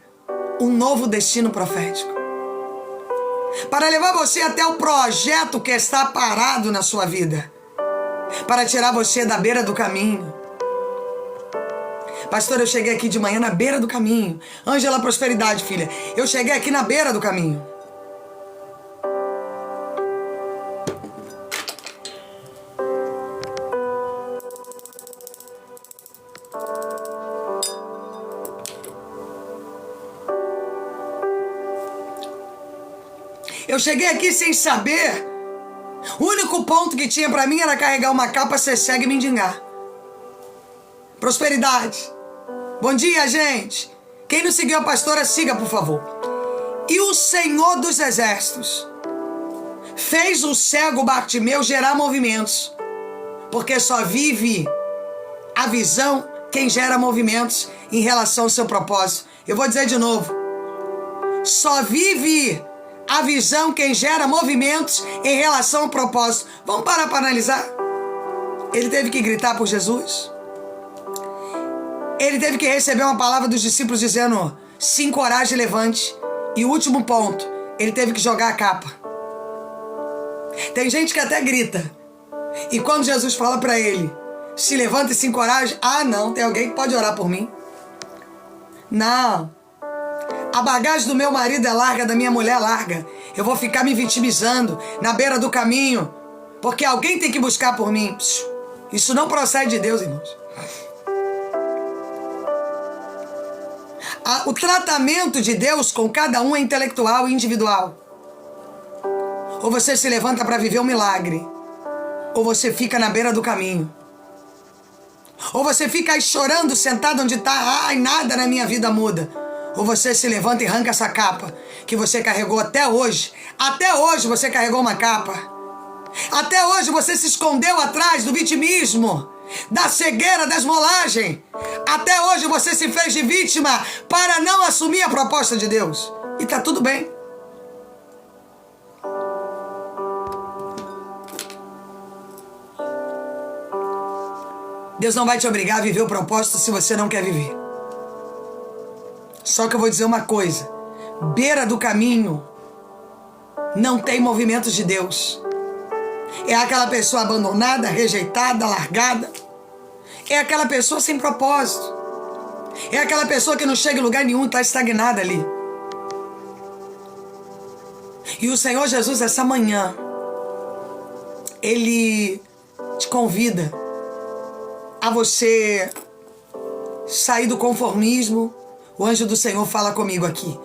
Speaker 1: um novo destino profético. Para levar você até o projeto que está parado na sua vida. Para tirar você da beira do caminho. Pastor, eu cheguei aqui de manhã na beira do caminho. Ângela, prosperidade, filha. Eu cheguei aqui na beira do caminho. Eu cheguei aqui sem saber. O único ponto que tinha pra mim era carregar uma capa, ser cego e mendigar. Prosperidade. Bom dia, gente. Quem não seguiu a pastora, siga, por favor. E o Senhor dos Exércitos fez o cego Bartimeu gerar movimentos. Porque só vive a visão quem gera movimentos em relação ao seu propósito. Eu vou dizer de novo. Só vive a visão quem gera movimentos em relação ao propósito. Vamos parar para analisar? Ele teve que gritar por Jesus. Ele teve que receber uma palavra dos discípulos dizendo: se encoraje e levante. E o último ponto, ele teve que jogar a capa. Tem gente que até grita. E quando Jesus fala para ele: se levanta e se encoraje. Ah, não, tem alguém que pode orar por mim. Não. A bagagem do meu marido é larga, da minha mulher é larga. Eu vou ficar me vitimizando na beira do caminho, porque alguém tem que buscar por mim. Isso não procede de Deus, irmãos. O tratamento de Deus com cada um é intelectual e individual. Ou você se levanta para viver um milagre, ou você fica na beira do caminho. Ou você fica aí chorando, sentado onde está, ai, nada na minha vida muda. Ou você se levanta e arranca essa capa que você carregou até hoje. Até hoje você carregou uma capa. Até hoje você se escondeu atrás do vitimismo, da cegueira, da esmolagem. Até hoje você se fez de vítima para não assumir a proposta de Deus. E tá tudo bem. Deus não vai te obrigar a viver o propósito se você não quer viver. Só que eu vou dizer uma coisa: beira do caminho não tem movimentos de Deus. É aquela pessoa abandonada, rejeitada, largada. É aquela pessoa sem propósito. É aquela pessoa que não chega em lugar nenhum, está estagnada ali. E o Senhor Jesus, essa manhã, Ele te convida a você sair do conformismo. O anjo do Senhor fala comigo aqui.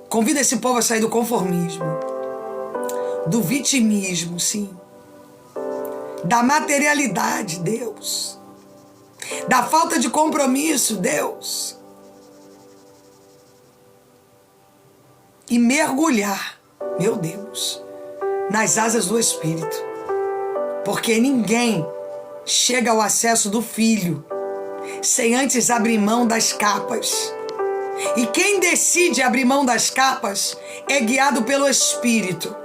Speaker 1: Convida esse povo a sair do conformismo, do vitimismo, sim, da materialidade, Deus, da falta de compromisso, Deus, e mergulhar, meu Deus, nas asas do Espírito, porque ninguém chega ao acesso do Filho sem antes abrir mão das capas. E quem decide abrir mão das capas é guiado pelo Espírito.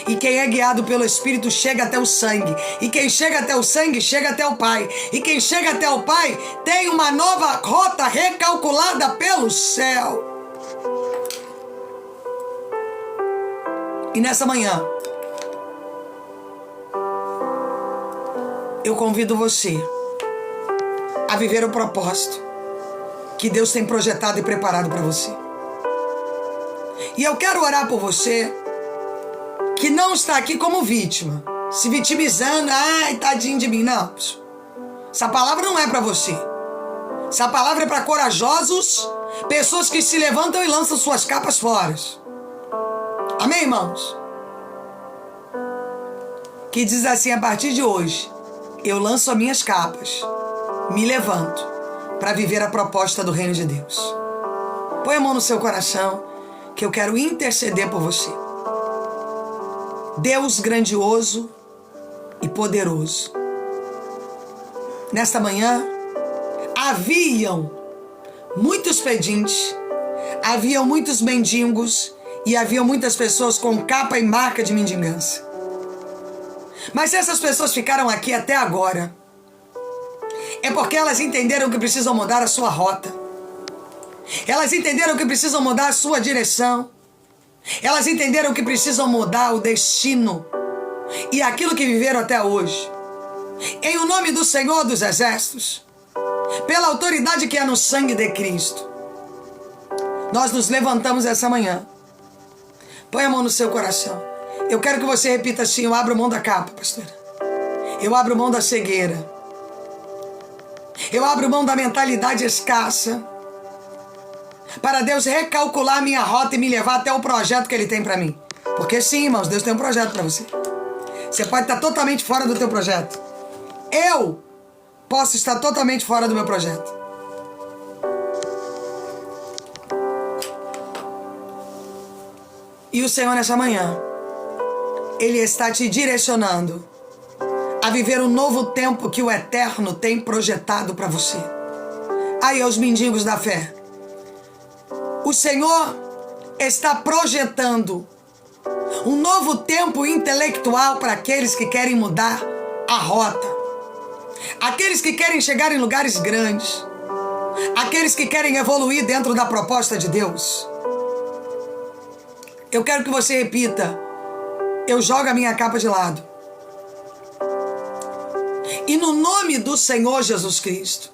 Speaker 1: E quem é guiado pelo Espírito chega até o sangue. E quem chega até o sangue chega até o Pai. E quem chega até o Pai tem uma nova rota recalculada pelo céu. E nessa manhã, eu convido você a viver o propósito que Deus tem projetado e preparado para você. E eu quero orar por você que não está aqui como vítima, se vitimizando, ai, tadinho de mim. Não, essa palavra não é para você. Essa palavra é para corajosos, pessoas que se levantam e lançam suas capas fora. Amém, irmãos? Que diz assim: a partir de hoje, eu lanço as minhas capas, me levanto para viver a proposta do reino de Deus. Põe a mão no seu coração, que eu quero interceder por você. Deus grandioso e poderoso, nesta manhã haviam muitos pedintes, haviam muitos mendigos e haviam muitas pessoas com capa e marca de mendigância. Mas se essas pessoas ficaram aqui até agora, é porque elas entenderam que precisam mudar a sua rota. Elas entenderam que precisam mudar a sua direção. Elas entenderam que precisam mudar o destino e aquilo que viveram até hoje. Em o nome do Senhor dos Exércitos, pela autoridade que é no sangue de Cristo, nós nos levantamos essa manhã. Põe a mão no seu coração. Eu quero que você repita assim: eu abro mão da capa, pastora. Eu abro mão da cegueira. Eu abro mão da mentalidade escassa, para Deus recalcular a minha rota e me levar até o projeto que Ele tem para mim. Porque sim, irmãos, Deus tem um projeto para você. Você pode estar totalmente fora do teu projeto. Eu posso estar totalmente fora do meu projeto. E o Senhor, nessa manhã, Ele está te direcionando a viver um novo tempo que o Eterno tem projetado para você. Aí, aos mendigos da fé, o Senhor está projetando um novo tempo intelectual para aqueles que querem mudar a rota. Aqueles que querem chegar em lugares grandes. Aqueles que querem evoluir dentro da proposta de Deus. Eu quero que você repita: eu jogo a minha capa de lado. E no nome do Senhor Jesus Cristo,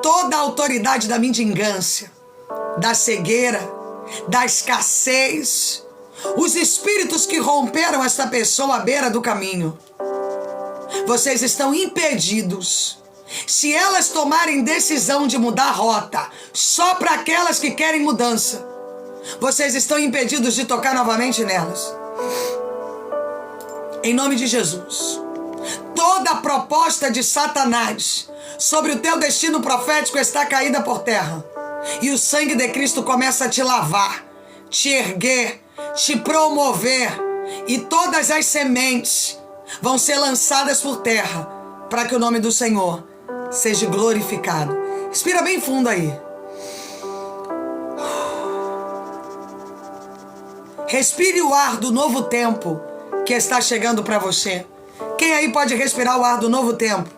Speaker 1: toda a autoridade da mendigância, da cegueira, da escassez, os espíritos que romperam esta pessoa à beira do caminho, vocês estão impedidos. Se elas tomarem decisão de mudar a rota só para aquelas que querem mudança, vocês estão impedidos de tocar novamente nelas. Em nome de Jesus. Toda a proposta de Satanás sobre o teu destino profético está caída por terra. E o sangue de Cristo começa a te lavar, te erguer, te promover. E todas as sementes vão ser lançadas por terra para que o nome do Senhor seja glorificado. Respira bem fundo aí. Respire o ar do novo tempo que está chegando para você. Quem aí pode respirar o ar do novo tempo?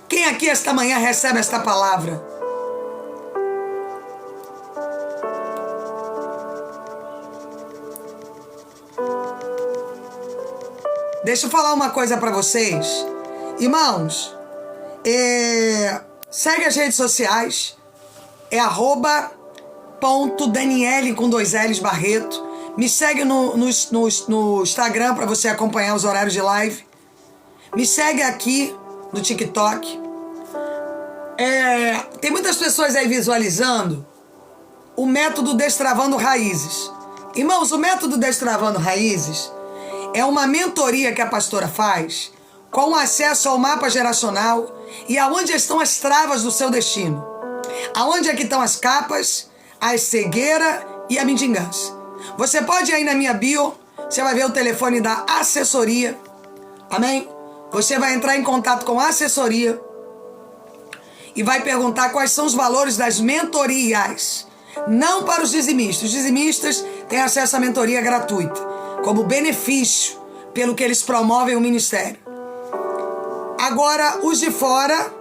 Speaker 1: Quem aqui esta manhã recebe esta palavra? Deixa eu falar uma coisa para vocês. Irmãos, segue as redes sociais. É @Daniele com 2 L's Barreto. Me segue no Instagram para você acompanhar os horários de live. Me segue aqui no TikTok. Tem muitas pessoas aí visualizando o método Destravando Raízes. Irmãos, o método Destravando Raízes é uma mentoria que a pastora faz com acesso ao mapa geracional e aonde estão as travas do seu destino. Aonde é que estão as capas, a cegueira e a mendigância. Você pode ir aí na minha bio, você vai ver o telefone da assessoria. Amém? Você vai entrar em contato com a assessoria e vai perguntar quais são os valores das mentorias. Não para os dizimistas. Os dizimistas têm acesso à mentoria gratuita, como benefício pelo que eles promovem o ministério. Agora, os de fora,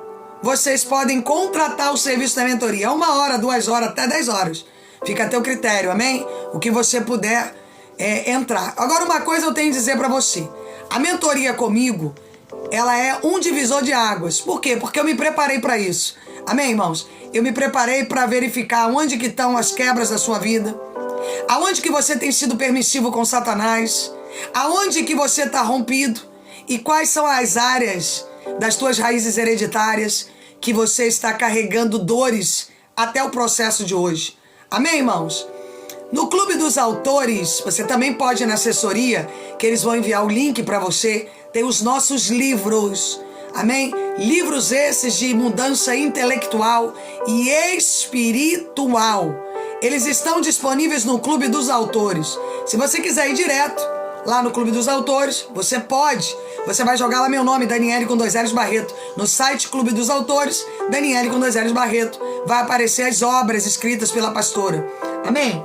Speaker 1: vocês podem contratar o serviço da mentoria. 1 hora, 2 horas, até 10 horas. Fica a teu critério, amém? O que você puder entrar. Agora, uma coisa eu tenho a dizer para você. A mentoria comigo, ela é um divisor de águas. Por quê? Porque eu me preparei para isso. Amém, irmãos? Eu me preparei para verificar onde que estão as quebras da sua vida. Aonde que você tem sido permissivo com Satanás. Aonde que você está rompido. E quais são as áreas das tuas raízes hereditárias que você está carregando dores até o processo de hoje. Amém, irmãos? No Clube dos Autores, você também pode ir na assessoria, que eles vão enviar o link para você. Tem os nossos livros, amém? Livros esses de mudança intelectual e espiritual. Eles estão disponíveis no Clube dos Autores. Se você quiser ir direto lá no Clube dos Autores, você pode. Você vai jogar lá meu nome, Daniele com 2 L's Barreto. No site Clube dos Autores, Daniele com 2 L's Barreto. Vai aparecer as obras escritas pela pastora. Amém?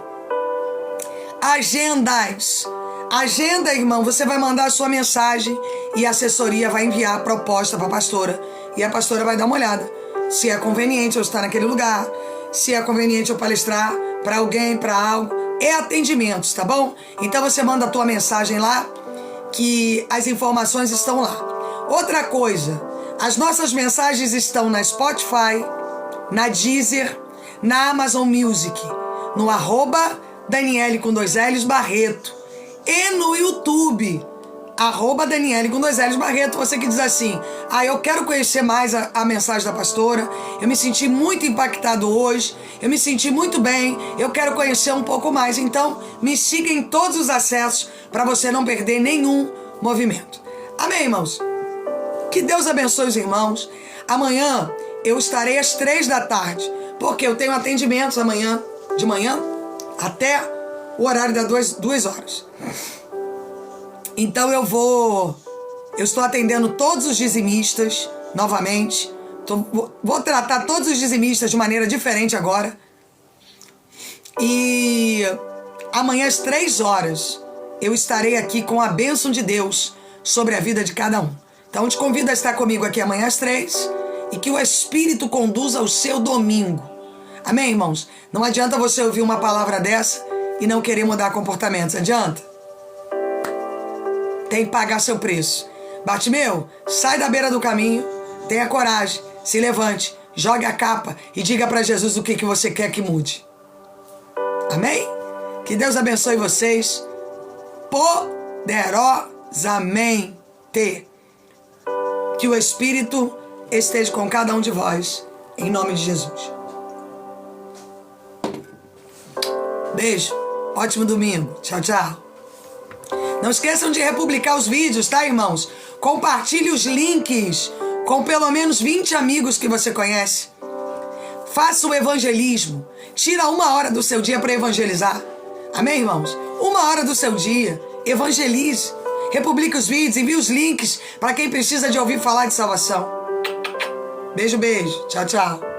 Speaker 1: Agendas. Agenda, irmão, você vai mandar a sua mensagem e a assessoria vai enviar a proposta para a pastora. E a pastora vai dar uma olhada. Se é conveniente eu estar naquele lugar, se é conveniente eu palestrar para alguém, para algo. É atendimentos, tá bom? Então você manda a tua mensagem lá, que as informações estão lá. Outra coisa, as nossas mensagens estão na Spotify, na Deezer, na Amazon Music, no @Daniele com 2 L's Barreto e no YouTube, @Daniele com 2 L's Barreto. Você que diz assim: eu quero conhecer mais a mensagem da pastora, eu me senti muito impactado hoje, eu me senti muito bem, eu quero conhecer um pouco mais. Então me siga em todos os acessos para você não perder nenhum movimento. Amém, irmãos? Que Deus abençoe os irmãos. Amanhã eu estarei às 3 da tarde, porque eu tenho atendimentos amanhã, de manhã até o horário das 2 horas. Então eu estou atendendo todos os dizimistas novamente. Vou tratar todos os dizimistas de maneira diferente agora. E amanhã às 3 horas eu estarei aqui com a bênção de Deus sobre a vida de cada um. Então te convido a estar comigo aqui amanhã às 3 e que o Espírito conduza o seu domingo. Amém, irmãos? Não adianta você ouvir uma palavra dessa e não querer mudar comportamentos. Adianta? Tem que pagar seu preço. Bartimeu, sai da beira do caminho, tenha coragem, se levante, jogue a capa e diga para Jesus o que você quer que mude. Amém? Que Deus abençoe vocês poderosamente. Que o Espírito esteja com cada um de vós, em nome de Jesus. Beijo, ótimo domingo, tchau, tchau. Não esqueçam de republicar os vídeos, tá, irmãos? Compartilhe os links com pelo menos 20 amigos que você conhece. Faça o evangelismo. Tira 1 hora do seu dia para evangelizar. Amém, irmãos? 1 hora do seu dia, evangelize. Republique os vídeos, envie os links para quem precisa de ouvir falar de salvação. Beijo, beijo. Tchau, tchau.